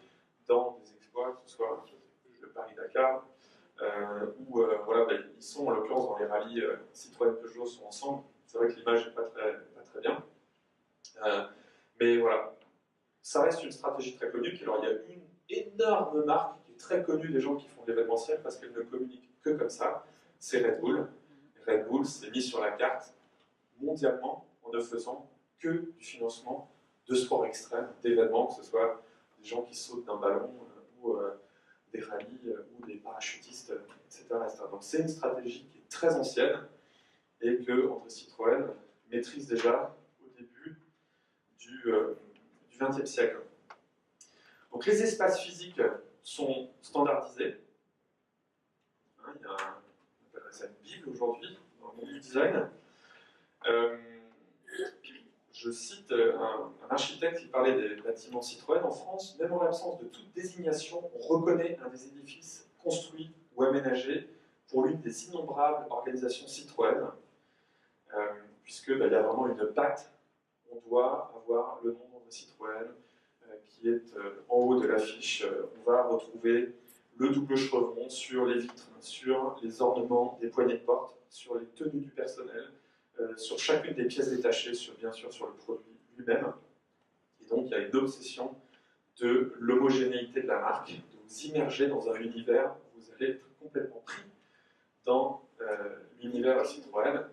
dans des exploits, que ce soit le Paris-Dakar, où voilà, ils sont en l'occurrence dans les rallyes Citroën-Peugeot sont ensemble. C'est vrai que l'image n'est pas très bien. Mais voilà, ça reste une stratégie très connue. Alors il y a une énorme marque qui est très connue des gens qui font de l'événementiel parce qu'elle ne communique que comme ça, c'est Red Bull. Red Bull s'est mis sur la carte mondialement en ne faisant que du financement de sport extrême, d'événements, que ce soit des gens qui sautent d'un ballon ou des rallyes ou des parachutistes, etc. Donc c'est une stratégie qui est très ancienne et que entre Citroën maîtrise déjà au début du XXe siècle. Donc les espaces physiques sont standardisés. Hein, il y a on appellerait ça une Bible aujourd'hui dans le monde du design. Je cite un architecte qui parlait des bâtiments Citroën. En France, même en l'absence de toute désignation, on reconnaît un des édifices construits ou aménagés pour l'une des innombrables organisations Citroën, puisque il y a vraiment une patte. On doit avoir le nom de Citroën qui est en haut de l'affiche. On va retrouver le double chevron sur les vitres, sur les ornements des poignées de porte, sur les tenues du personnel, sur chacune des pièces détachées, bien sûr sur le produit lui-même. Et donc il y a une obsession de l'homogénéité de la marque, de vous immerger dans un univers où vous allez être complètement pris dans l'univers Citroën.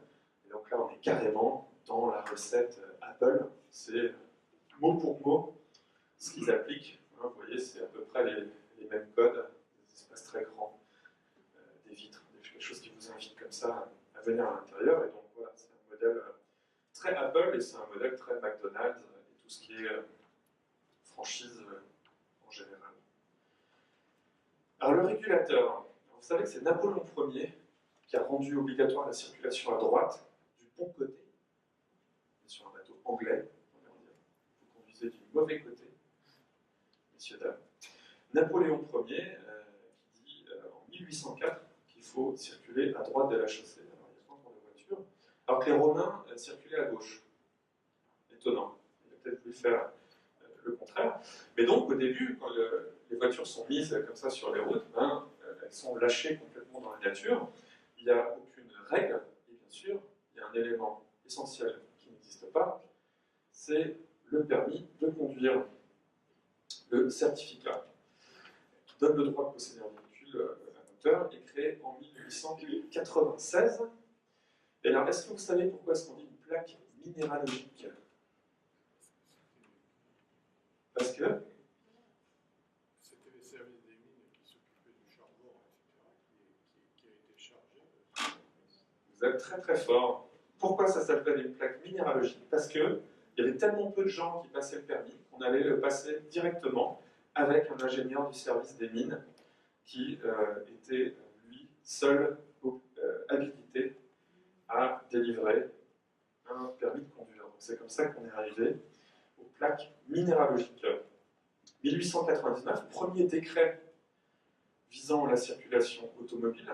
Et donc là on est carrément dans la recette Apple, c'est mot pour mot ce qu'ils appliquent. Vous voyez, c'est à peu près les mêmes codes, des espaces très grands, des vitres, quelque chose qui vous invite comme ça à venir à l'intérieur. Et donc voilà, c'est un modèle très Apple et c'est un modèle très McDonald's et tout ce qui est franchise en général. Alors le régulateur, vous savez que c'est Napoléon Ier qui a rendu obligatoire la circulation à droite du bon côté. Sur un bateau anglais, on va dire. Vous conduisez du mauvais côté, messieurs, dames. Napoléon Ier qui dit en 1804 qu'il faut circuler à droite de la chaussée. Alors il y a pas encore de voiture. Alors que les Romains circulaient à gauche. Étonnant. Il a peut-être voulu faire le contraire. Mais donc au début, quand les voitures sont mises comme ça sur les routes, elles sont lâchées complètement dans la nature. Il n'y a aucune règle. Et bien sûr, il y a un élément essentiel qui n'existe pas, c'est le permis de conduire. Le certificat qui donne le droit de posséder un véhicule à moteur est créé en 1896. Et alors, est-ce que vous savez pourquoi est-ce qu'on dit une plaque minéralogique? Parce que c'était les services des mines qui s'occupaient du charbon, etc., qui a été chargé. Vous êtes très très fort. Pourquoi ça s'appelle une plaque minéralogique? Parce que il y avait tellement peu de gens qui passaient le permis qu'on allait le passer directement avec un ingénieur du service des mines qui était, lui, seul habilité à délivrer un permis de conduire. C'est comme ça qu'on est arrivé aux plaques minéralogiques. 1899, premier décret visant la circulation automobile.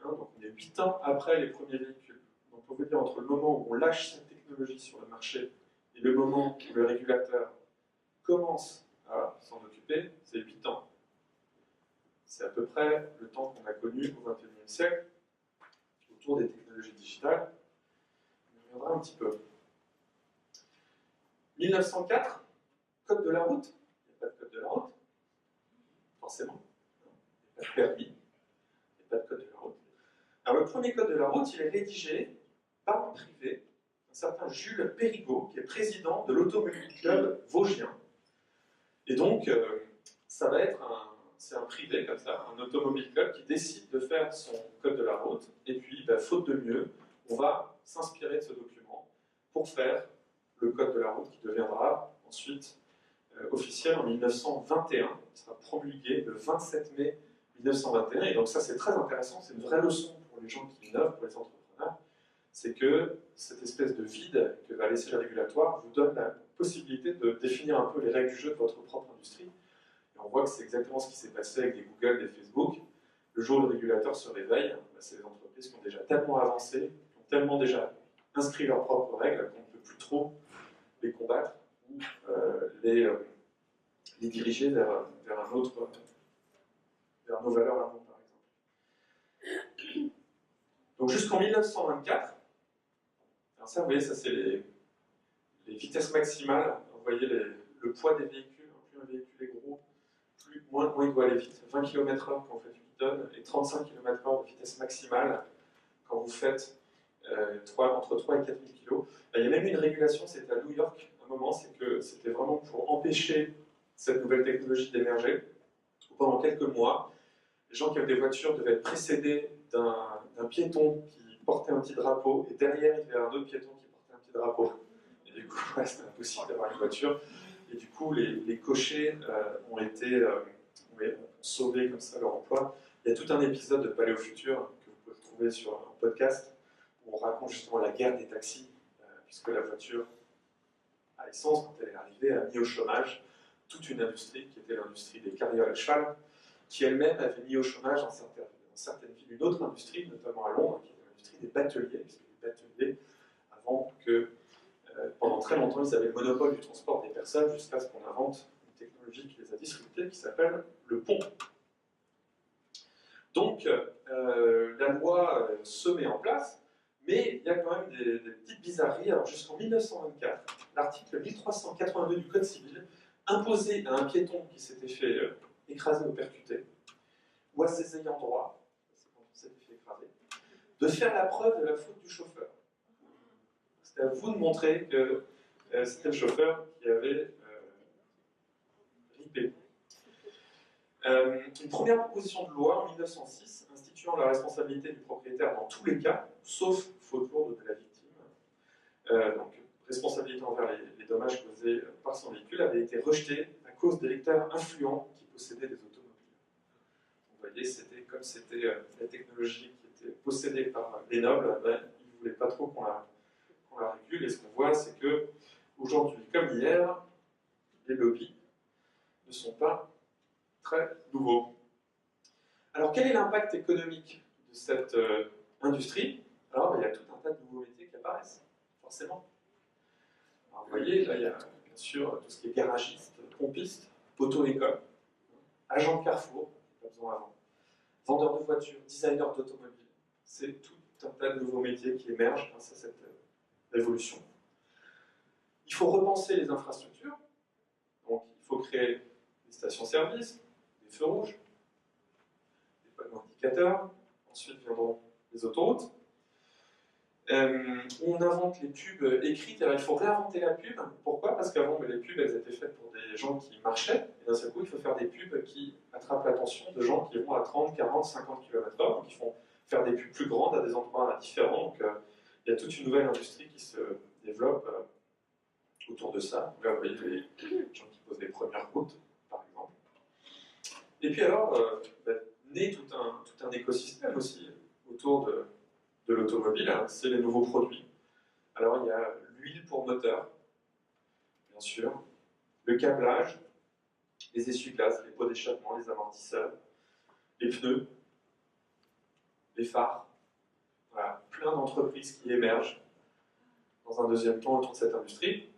Donc on est 8 ans après les premiers véhicules. Donc on veut dire entre le moment où on lâche cette technologie sur le marché et le moment où le régulateur commence à s'en occuper, c'est 8 ans. C'est à peu près le temps qu'on a connu au XXIe siècle autour des technologies digitales. On reviendra un petit peu. 1904, code de la route. Il n'y a pas de code de la route, forcément. Il n'y a pas de permis. Il n'y a pas de code de la route. Alors le premier code de la route, il est rédigé par un privé, un certain Jules Périgot, qui est président de l'Automobile Club vosgien, Et donc, ça va être c'est un privé comme ça, un automobile club qui décide de faire son code de la route, et puis, faute de mieux, on va s'inspirer de ce document pour faire le code de la route qui deviendra ensuite officiel en 1921, qui sera promulgué le 27 mai 1921, et donc ça c'est très intéressant, c'est une vraie leçon pour les gens qui innovent, pour les entrepreneurs, c'est que cette espèce de vide que va laisser le régulatoire vous donne la possibilité de définir un peu les règles du jeu de votre propre industrie. Et on voit que c'est exactement ce qui s'est passé avec des Google, des Facebook. Le jour où le régulateur se réveille, c'est les entreprises qui ont déjà tellement avancé, qui ont tellement déjà inscrit leurs propres règles qu'on ne peut plus trop les combattre ou les diriger vers un autre, vers nos valeurs à nous, par exemple. Donc jusqu'en 1924, alors ça, vous voyez, ça c'est les vitesses maximales. Vous voyez le poids des véhicules. Plus un véhicule est gros, moins il doit aller vite. 20 km/h quand vous faites 8 tonnes et 35 km/h de vitesse maximale quand vous faites entre 3 et 4 000 kg. Il y a même eu une régulation, c'était à New York, à un moment, c'est que c'était vraiment pour empêcher cette nouvelle technologie d'émerger. Pendant quelques mois, les gens qui avaient des voitures devaient être précédés d'un piéton qui portait un petit drapeau, et derrière, il y avait un autre piéton qui portait un petit drapeau. Et du coup, c'était impossible d'avoir une voiture. Et du coup, les cochers ont été sauvés comme ça leur emploi. Il y a tout un épisode de Palais au futur que vous pouvez retrouver sur un podcast où on raconte justement la guerre des taxis, puisque la voiture à essence, quand elle est arrivée, a mis au chômage toute une industrie qui était l'industrie des carrioles à cheval, qui elle-même avait mis au chômage dans certaines villes une autre industrie, notamment à Londres, qui est l'industrie des bateliers, puisque les bateliers, avant que pendant très longtemps, ils avaient le monopole du transport des personnes jusqu'à ce qu'on invente une technologie qui les a disruptés, qui s'appelle le pont. Donc, la loi se met en place, mais il y a quand même des petites bizarreries. Alors, jusqu'en 1924, l'article 1382 du Code civil imposait à un piéton qui s'était fait écraser ou percuter, ou à ses ayants droit, c'est quand on s'était fait écraser, de faire la preuve de la faute du chauffeur. C'était à vous de montrer que c'était le chauffeur qui avait ripé. Une première proposition de loi en 1906 instituant la responsabilité du propriétaire dans tous les cas, sauf faute lourde de la victime. Donc, responsabilité envers les dommages causés par son véhicule avait été rejetée à cause d'électeurs influents qui possédaient des automobiles. Vous voyez, c'était comme c'était la technologie qui était possédée par les nobles, ils ne voulaient pas trop qu'on la régule, et ce qu'on voit, c'est que aujourd'hui, comme hier, les lobbies ne sont pas très nouveaux. Alors, quel est l'impact économique de cette industrie? Alors, il y a tout un tas de nouveaux métiers qui apparaissent, forcément. Alors, vous voyez, là, il y a bien sûr tout ce qui est garagiste, pompiste, auto-école, agent de Carrefour, pas besoin avant, vendeur de voitures, designer d'automobiles. C'est tout un tas de nouveaux métiers qui émergent grâce à cette révolution. Il faut repenser les infrastructures, donc il faut créer des stations-service, des feux rouges, des panneaux indicateurs, ensuite viendront les autoroutes. On invente les pubs écrites, alors il faut réinventer la pub. Pourquoi? Parce qu'avant, les pubs, elles étaient faites pour des gens qui marchaient, et d'un seul coup, il faut faire des pubs qui attrapent l'attention de gens qui vont à 30, 40, 50 km/h, donc ils font faire des pubs plus grandes à des endroits différents. Donc il y a toute une nouvelle industrie qui se développe autour de ça. Là, vous voyez les gens qui posent les premières routes, par exemple. Et puis alors, naît tout un écosystème aussi autour de l'automobile, hein, c'est les nouveaux produits. Alors il y a l'huile pour moteur, bien sûr, le câblage, les essuie-glaces, les pots d'échappement, les amortisseurs, les pneus, les phares. Voilà, plein d'entreprises qui émergent dans un deuxième temps autour de cette industrie.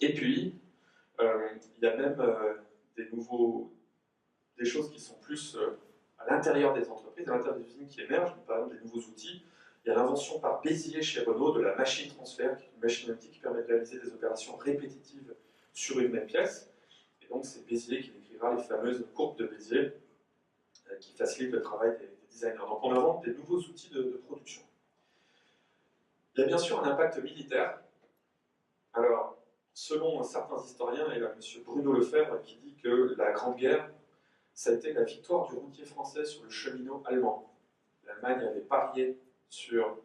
Et puis, il y a même des choses qui sont plus à l'intérieur des entreprises, à l'intérieur des usines qui émergent, par exemple des nouveaux outils. Il y a l'invention par Bézier chez Renault de la machine transfert, qui est une machine optique qui permet de réaliser des opérations répétitives sur une même pièce. Et donc c'est Bézier qui décrira les fameuses courbes de Bézier qui facilitent le travail des designers. Donc on invente des nouveaux outils de production. Il y a bien sûr un impact militaire. Alors, selon certains historiens, et là M. Bruno Lefebvre qui dit que la Grande Guerre, ça a été la victoire du routier français sur le cheminot allemand. L'Allemagne avait parié sur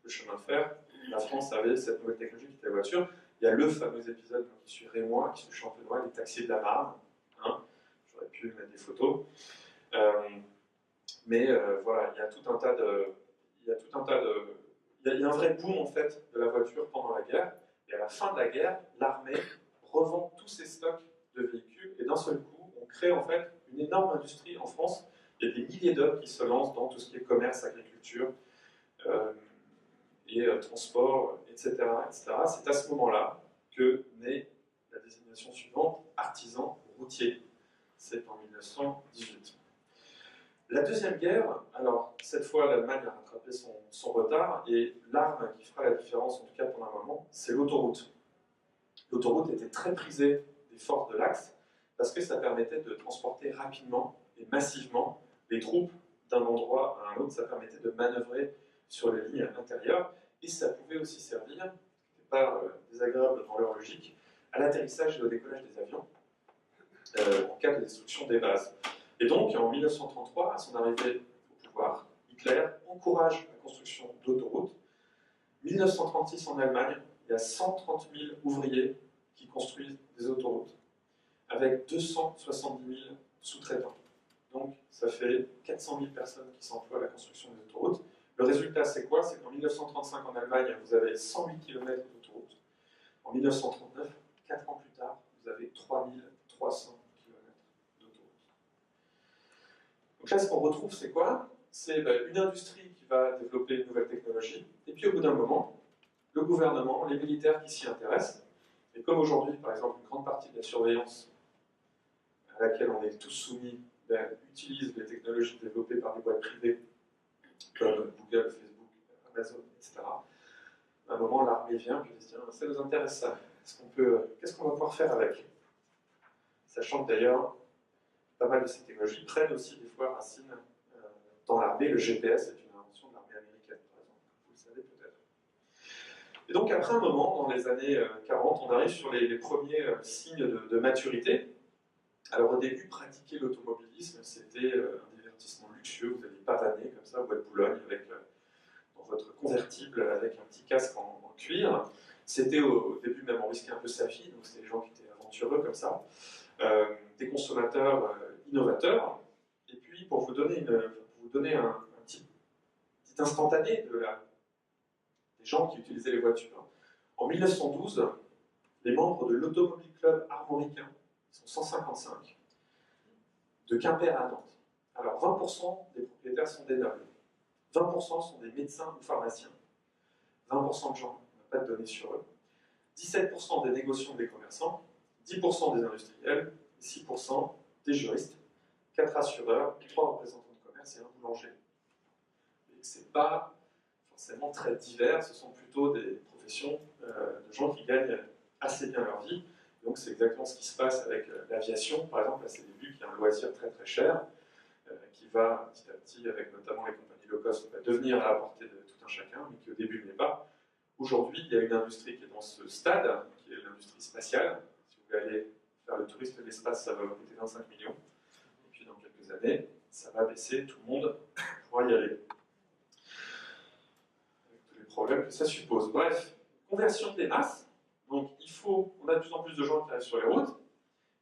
le chemin de fer, la France avait cette nouvelle technologie qui était la voiture. Il y a le fameux épisode qui suit Rémois, qui suit Champenois, les taxis de la Marne. Hein. J'aurais pu mettre des photos. Voilà, il y a tout un tas de... Il y a un vrai boom en fait de la voiture pendant la guerre. Et à la fin de la guerre, l'armée revend tous ses stocks de véhicules et d'un seul coup, on crée en fait une énorme industrie en France. Il y a des milliers d'hommes qui se lancent dans tout ce qui est commerce, agriculture transport, etc., etc. C'est à ce moment-là que naît la désignation suivante, artisan routier. C'est en 1918. La Deuxième Guerre, alors cette fois l'Allemagne a rattrapé son retard et l'arme qui fera la différence, en tout cas pour un moment, c'est l'autoroute. L'autoroute était très prisée des forces de l'Axe parce que ça permettait de transporter rapidement et massivement les troupes d'un endroit à un autre, ça permettait de manœuvrer sur les lignes intérieures et ça pouvait aussi servir, ce n'est pas désagréable dans leur logique, à l'atterrissage et au décollage des avions en cas de destruction des bases. Et donc, en 1933, à son arrivée au pouvoir, Hitler encourage la construction d'autoroutes. 1936, en Allemagne, il y a 130 000 ouvriers qui construisent des autoroutes, avec 270 000 sous-traitants. Donc, ça fait 400 000 personnes qui s'emploient à la construction des autoroutes. Le résultat, c'est quoi? C'est qu'en 1935, en Allemagne, vous avez 108 km d'autoroutes. En 1939, 4 ans plus tard, vous avez 3300 km d'autoroutes. Donc là, ce qu'on retrouve, c'est quoi? C'est une industrie qui va développer une nouvelle technologie, et puis au bout d'un moment, le gouvernement, les militaires qui s'y intéressent, et comme aujourd'hui, par exemple, une grande partie de la surveillance à laquelle on est tous soumis utilise les technologies développées par des boîtes privées, comme Google, Facebook, Amazon, etc. À un moment, l'armée vient et dit, tiens, ça nous intéresse ça. Qu'est-ce qu'on va pouvoir faire avec? Sachant que d'ailleurs, pas mal de ces technologies prennent aussi des fois racine dans l'armée. Le GPS est une invention de l'armée américaine, par exemple, vous le savez peut-être. Et donc après un moment, dans les années 40, on arrive sur les premiers signes de maturité. Alors au début, pratiquer l'automobilisme, c'était un divertissement luxueux. Vous alliez pavaner comme ça au bois de Boulogne dans votre convertible avec un petit casque en cuir. C'était au début même on risquait un peu sa vie, donc c'était des gens qui étaient aventureux comme ça. Des consommateurs innovateurs. Et puis pour vous donner un petit instantané des gens qui utilisaient les voitures. En 1912, les membres de l'Automobile Club armoricain, ils sont 155, de Quimper à Nantes. Alors 20% des propriétaires sont des nobles, 20% sont des médecins ou pharmaciens, 20% de gens, on n'a pas de données sur eux, 17% des négociants et des commerçants, 10% des industriels, 6% des juristes, 4 assureurs, 3 représentants de commerce et un boulanger. Et ce n'est pas forcément très divers, ce sont plutôt des professions de gens qui gagnent assez bien leur vie. Donc c'est exactement ce qui se passe avec l'aviation, par exemple, à ses débuts, qui est un loisir très très cher, qui va petit à petit, avec notamment les compagnies low cost, va devenir à la portée de tout un chacun, mais qui au début ne l'est pas. Aujourd'hui, il y a une industrie qui est dans ce stade, qui est l'industrie spatiale. Si vous voulez aller faire le tourisme de l'espace, ça va vous coûter 25 millions. Et puis dans quelques années, ça va baisser, tout le monde pourra y aller. Avec tous les problèmes que ça suppose. Bref, conversion des masses. Donc on a de plus en plus de gens qui arrivent sur les routes.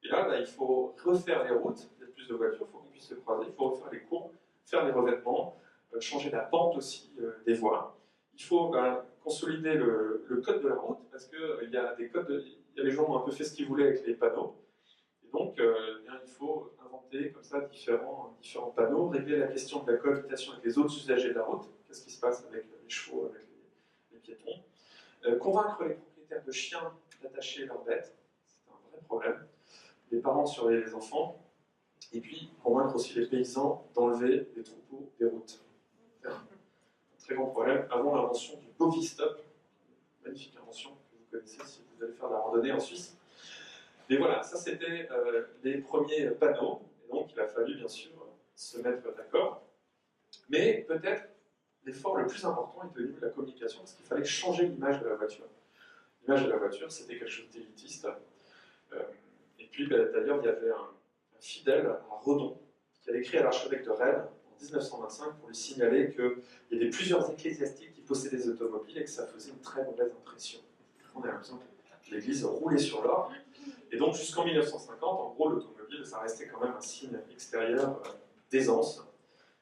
Et là, il faut refaire les routes, il y a plus de voitures, il faut qu'on puisse se croiser, il faut refaire les courbes, faire les revêtements, changer la pente aussi des voies. Il faut consolider le code de la route, parce qu'il y a des codes, il y a les gens ont un peu fait ce qu'ils voulaient avec les panneaux. Et donc, il faut inventer comme ça différents panneaux, régler la question de la cohabitation avec les autres usagers de la route, qu'est-ce qui se passe avec les chevaux, avec les piétons, convaincre les propriétaires de chiens d'attacher leurs bêtes, c'est un vrai problème, les parents surveiller les enfants, et puis convaincre aussi les paysans d'enlever les troupeaux des routes. C'est un très grand problème avant l'invention du Bovistop, magnifique invention que vous connaissez si vous allez faire de la randonnée en Suisse. Mais voilà, ça c'était les premiers panneaux, et donc il a fallu bien sûr se mettre d'accord. Mais peut-être l'effort le plus important est au niveau de la communication, parce qu'il fallait changer l'image de la voiture. l'image de la voiture, c'était quelque chose d'élitiste. Et puis, d'ailleurs, il y avait un fidèle à Redon qui avait écrit à l'archevêque de Rennes en 1925 pour lui signaler qu'il y avait plusieurs ecclésiastiques qui possédaient des automobiles et que ça faisait une très mauvaise impression. On a l'impression que l'Église roulait sur l'or. Et donc, jusqu'en 1950, en gros, l'automobile, ça restait quand même un signe extérieur d'aisance.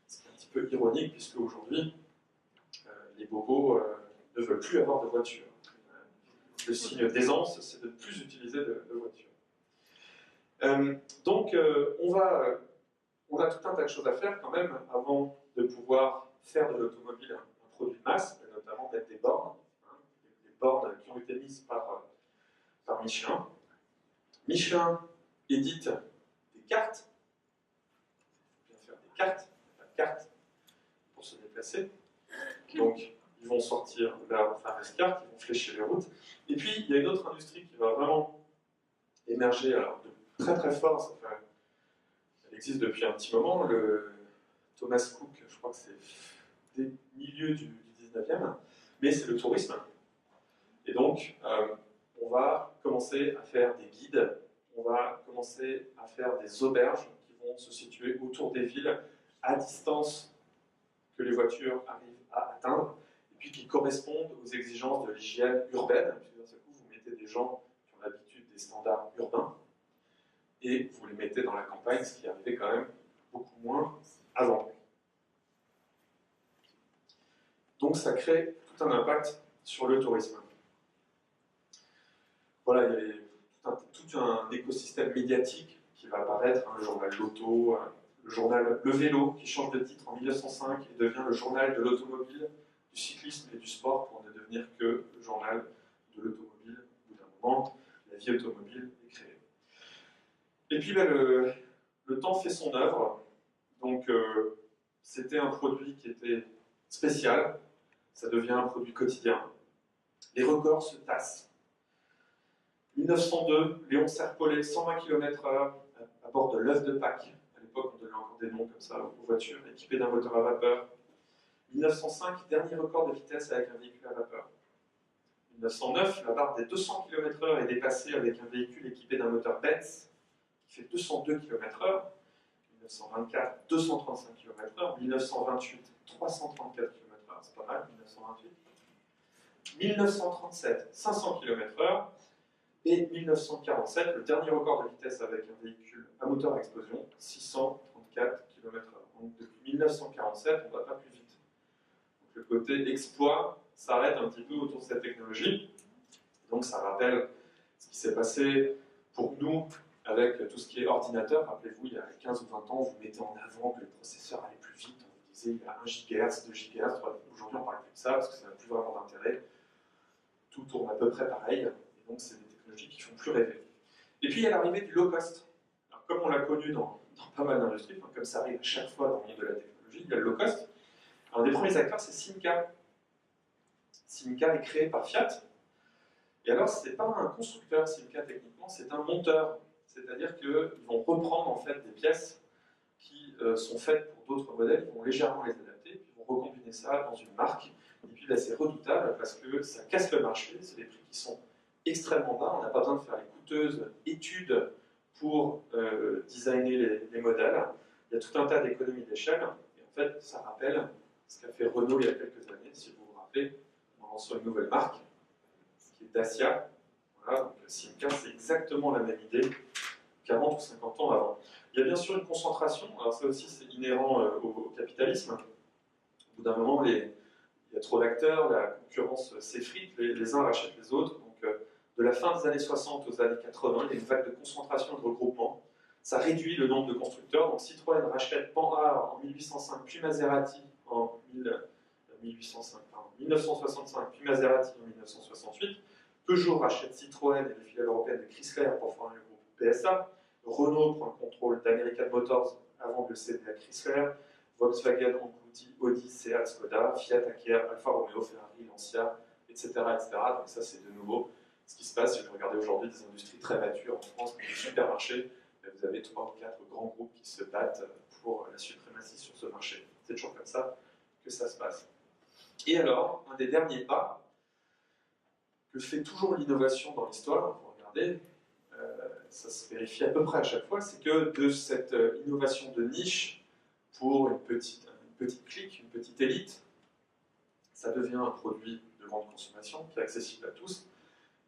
C'est un petit peu ironique, puisque aujourd'hui, les bobos ne veulent plus avoir de voiture. Le signe d'aisance, c'est de ne plus utiliser de voiture. Donc, on a tout un tas de choses à faire quand même avant de pouvoir faire de l'automobile un produit de masse, et notamment mettre des bornes, des bornes qui ont été mises par Michelin. Michelin édite des cartes, il faut bien faire des cartes, pas de cartes pour se déplacer. Donc, ils vont sortir leur fameuse carte, ils vont flécher les routes. Et puis, il y a une autre industrie qui va vraiment émerger alors, de très très fort. Elle existe depuis un petit moment. Thomas Cook, je crois que c'est des milieux du 19e, mais c'est le tourisme. Et donc, on va commencer à faire des guides, on va commencer à faire des auberges qui vont se situer autour des villes, à distance que les voitures arrivent à atteindre, et puis qui correspondent aux exigences de l'hygiène urbaine, puisque d'un seul coup, vous mettez des gens qui ont l'habitude des standards urbains, et vous les mettez dans la campagne, ce qui arrivait quand même beaucoup moins avant. Donc ça crée tout un impact sur le tourisme. Voilà, il y a tout un écosystème médiatique qui va apparaître, hein, le journal L'Auto, le journal Le Vélo, qui change de titre en 1905 et devient le journal de l'automobile, du cyclisme et du sport pour ne devenir que le journal de l'automobile. Au bout d'un moment, la vie automobile est créée. Et puis le temps fait son œuvre, donc c'était un produit qui était spécial, ça devient un produit quotidien. Les records se tassent. 1902, Léon Serpollet, 120 km/h à bord de l'œuf de Pâques. À l'époque, on donnait encore des noms comme ça aux voitures, équipées d'un moteur à vapeur. 1905, dernier record de vitesse avec un véhicule à vapeur. 1909, la barre des 200 km/h est dépassée avec un véhicule équipé d'un moteur Benz qui fait 202 km/h. 1924, 235 km/h. 1928, 334 km/h, c'est pas mal, 1928. 1937, 500 km/h. Et 1947, le dernier record de vitesse avec un véhicule à moteur à explosion, 634 km/h. Donc depuis 1947, on ne va pas plus vite. Donc le côté exploit s'arrête un petit peu autour de cette technologie. Donc ça rappelle ce qui s'est passé pour nous avec tout ce qui est ordinateur. Rappelez-vous, il y a 15 ou 20 ans, vous mettez en avant que le processeur allait plus vite. On vous disait il y a 1 GHz, 2 GHz. Aujourd'hui, on ne parle plus de ça parce que ça n'a plus vraiment d'intérêt. Tout tourne à peu près pareil. Et donc, c'est des technologies qui font plus rêver. Et puis, il y a l'arrivée du low cost. Alors, comme on l'a connu dans pas mal d'industries, comme ça arrive à chaque fois dans le monde de la technologie, il y a le low cost. Un des premiers acteurs, c'est Simca. Simca est créé par Fiat. Et alors, ce n'est pas un constructeur, Simca, techniquement, c'est un monteur. C'est-à-dire qu'ils vont reprendre en fait des pièces qui sont faites pour d'autres modèles, ils vont légèrement les adapter, puis ils vont recombiner ça dans une marque. Et puis là, c'est redoutable parce que ça casse le marché, c'est des prix qui sont extrêmement bas, on n'a pas besoin de faire les coûteuses études pour designer les modèles. Il y a tout un tas d'économies d'échelle, et en fait, ça rappelle ce qu'a fait Renault il y a quelques années, si vous vous rappelez, en lançant une nouvelle marque, qui est Dacia. Voilà, donc Simca, c'est exactement la même idée 40 ou 50 ans avant. Il y a bien sûr une concentration, alors ça aussi c'est inhérent au capitalisme. Au bout d'un moment, il y a trop d'acteurs, la concurrence s'effrite, les uns rachètent les autres. Donc, de la fin des années 60 aux années 80, il y a une vague de concentration et de regroupement. Ça réduit le nombre de constructeurs. Donc Citroën rachète Panhard en 1805, puis Maserati en 1965, puis Maserati en 1968. Peugeot rachète Citroën et les filiales européennes de Chrysler pour former le groupe PSA. Renault prend le contrôle d'American Motors avant de le céder à Chrysler. Volkswagen, Audi, Seat, Skoda, Fiat acquiert Alfa Romeo, Ferrari, Lancia, etc., etc. Donc ça, c'est de nouveau ce qui se passe. Si vous regardez aujourd'hui des industries très matures en France, comme les supermarchés, vous avez 3 ou 4 grands groupes qui se battent pour la suprématie sur ce marché. C'est toujours comme ça que ça se passe. Et alors, un des derniers pas que fait toujours l'innovation dans l'histoire, vous regardez, ça se vérifie à peu près à chaque fois, c'est que de cette innovation de niche pour une petite clique, une petite élite, ça devient un produit de grande consommation qui est accessible à tous,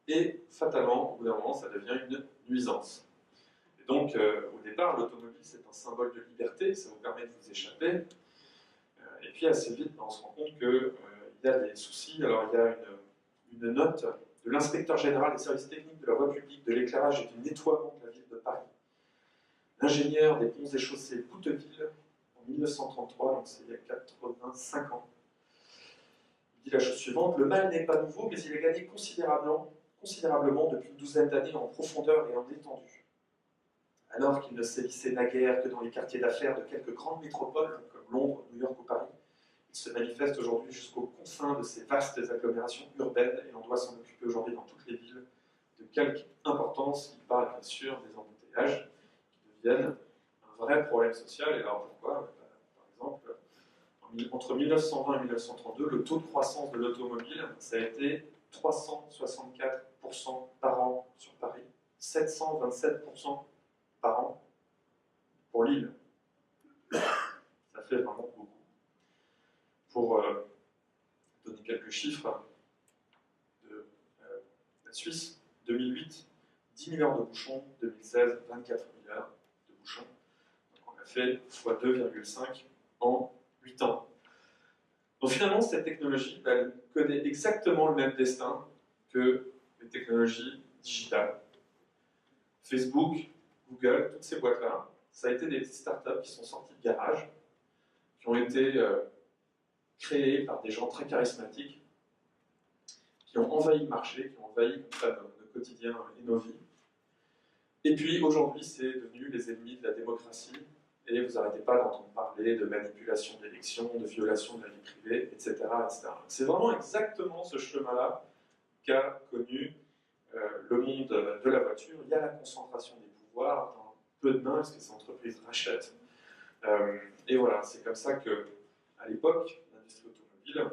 et fatalement, au bout d'un moment, ça devient une nuisance. Et donc, au départ, l'automobile, c'est un symbole de liberté, ça vous permet de vous échapper, et puis assez vite, on se rend compte qu'il y a des soucis. Alors, il y a une note de l'inspecteur général des services techniques de la voie publique, de l'éclairage et du nettoiement de la ville de Paris, l'ingénieur des ponts et chaussées Bouteville, en 1933, donc c'est il y a 85 ans. Il dit la chose suivante: le mal n'est pas nouveau, mais il a gagné considérablement depuis une douzaine d'années en profondeur et en étendue. Alors qu'il ne sévissait naguère que dans les quartiers d'affaires de quelques grandes métropoles, comme Londres, New York ou Paris, il se manifeste aujourd'hui jusqu'aux confins de ces vastes agglomérations urbaines, et on doit s'en occuper aujourd'hui dans toutes les villes de quelque importance. Il parle bien sûr des embouteillages qui deviennent un vrai problème social. Et alors pourquoi? Par exemple, entre 1920 et 1932, le taux de croissance de l'automobile, ça a été 364% par an sur Paris, 727% par an pour Lille. Ça fait vraiment beaucoup. Pour donner quelques chiffres de la Suisse, 2008, 10 milliards de bouchons, 2016, 24 milliards de bouchons. Donc on a fait x 2,5 en 8 ans. Donc finalement, cette technologie, elle connaît exactement le même destin que les technologies digitales. Facebook, Google, toutes ces boîtes-là, ça a été des petites startups qui sont sorties de garage, qui ont été créées par des gens très charismatiques, qui ont envahi le marché, qui ont envahi comme ça nos quotidiens et nos vies. Et puis aujourd'hui, c'est devenu les ennemis de la démocratie, et vous n'arrêtez pas d'entendre parler de manipulation d'élections, de violation de la vie privée, etc. etc. C'est vraiment exactement ce chemin-là qu'a connu le monde de la voiture. Il y a la concentration des pouvoirs dans peu de mains, parce que ces entreprises rachètent. Et voilà, c'est comme ça que, à l'époque, l'industrie automobile,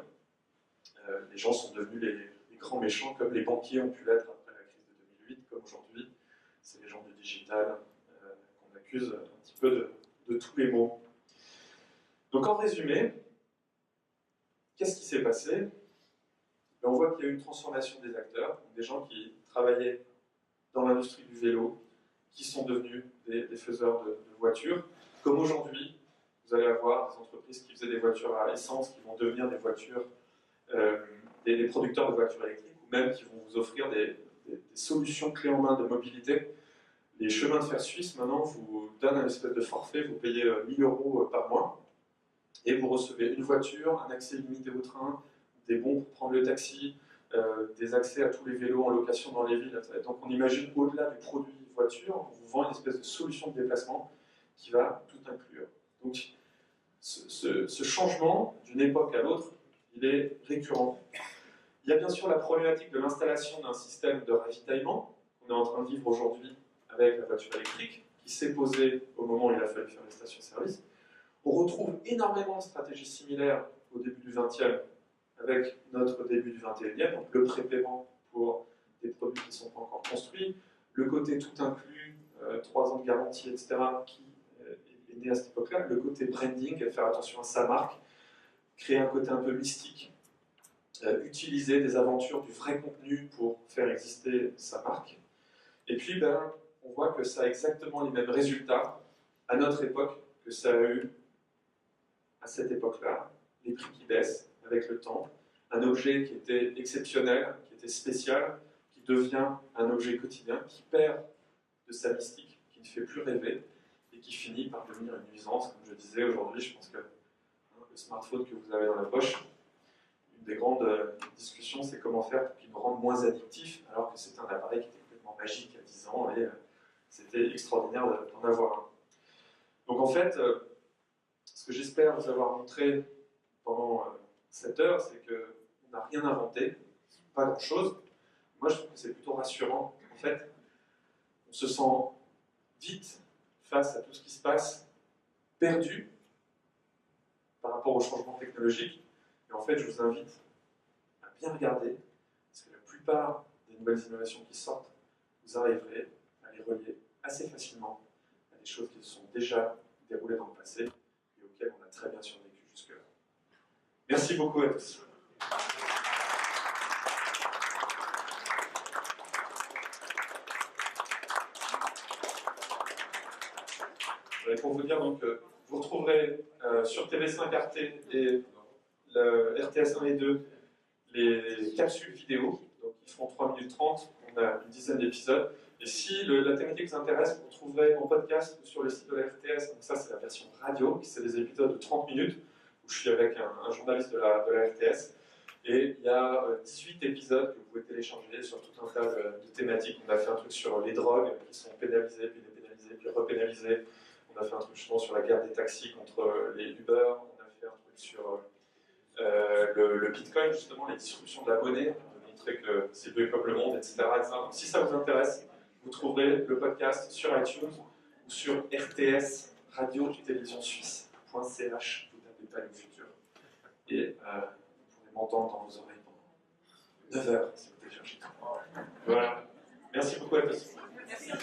les gens sont devenus les grands méchants, comme les banquiers ont pu l'être après la crise de 2008, comme aujourd'hui. C'est les gens du digital qu'on accuse un petit peu de tous les maux. Donc en résumé, qu'est-ce qui s'est passé? On voit qu'il y a eu une transformation des acteurs, des gens qui travaillaient dans l'industrie du vélo, qui sont devenus des faiseurs de voitures. Comme aujourd'hui, vous allez avoir des entreprises qui faisaient des voitures à essence, qui vont devenir des voitures, des producteurs de voitures électriques, ou même qui vont vous offrir des solutions clés en main de mobilité. Les chemins de fer suisses, maintenant, vous donnent un espèce de forfait, vous payez 1 000 € par mois, et vous recevez une voiture, un accès illimité au train, des bons pour prendre le taxi, des accès à tous les vélos en location dans les villes. Donc on imagine, au-delà du produit voiture, on vous vend une espèce de solution de déplacement qui va tout inclure. Donc ce changement d'une époque à l'autre, il est récurrent. Il y a bien sûr la problématique de l'installation d'un système de ravitaillement qu'on est en train de vivre aujourd'hui avec la voiture électrique, qui s'est posée au moment où il a fallu faire les stations-service. On retrouve énormément de stratégies similaires au début du XXe avec notre début du XXIe, donc le prépaiement pour des produits qui ne sont pas encore construits, le côté tout inclus, 3 ans de garantie, etc., qui est né à cette époque-là, le côté branding, faire attention à sa marque, créer un côté un peu mystique, utiliser des aventures, du vrai contenu pour faire exister sa marque. Et puis, on voit que ça a exactement les mêmes résultats à notre époque que ça a eu à cette époque-là. Les prix qui baissent avec le temps, un objet qui était exceptionnel, qui était spécial, qui devient un objet quotidien, qui perd de sa mystique, qui ne fait plus rêver, et qui finit par devenir une nuisance. Comme je disais aujourd'hui, je pense que le smartphone que vous avez dans la poche, une des grandes discussions, c'est comment faire pour qu'il nous rende moins addictifs, alors que c'est un appareil qui était complètement magique il y a 10 ans, et c'était extraordinaire d'en avoir un. Donc en fait, ce que j'espère vous avoir montré pendant cette heure, c'est qu'on n'a rien inventé, pas grand-chose. Moi, je trouve que c'est plutôt rassurant. En fait, on se sent vite face à tout ce qui se passe, perdu par rapport au changement technologique. Et en fait, je vous invite à bien regarder, parce que la plupart plupart des nouvelles innovations qui sortent, vous arriverez à les relier assez facilement à des choses qui se sont déjà déroulées dans le passé et auxquelles on a très bien survécu jusque-là. Merci beaucoup à tous. Et pour vous dire, donc, vous retrouverez sur TV5 Arte et le RTS 1 et 2 les capsules vidéo, donc qui feront 3 minutes 30, on a une dizaine d'épisodes. Et si la thématique vous intéresse, vous retrouverez en podcast sur le site de la RTS, donc ça c'est la version radio, qui c'est des épisodes de 30 minutes, où je suis avec un journaliste de la RTS. Et il y a 18 épisodes que vous pouvez télécharger sur tout un tas de thématiques. On a fait un truc sur les drogues qui sont pénalisées, puis dépénalisées, puis repénalisées. On a fait un truc justement sur la guerre des taxis contre les Uber. On a fait un truc sur le Bitcoin, justement, les disruptions de la monnaie, de montrer que c'est peu comme le monde, etc., etc. Donc, si ça vous intéresse, vous trouverez le podcast sur iTunes ou sur RTS, Radio Télévision Suisse.ch. Vous tapez pas le futur. Et vous pourrez m'entendre dans vos oreilles pendant 9 heures si vous téléchargez. Voilà. Merci beaucoup à tous. Merci.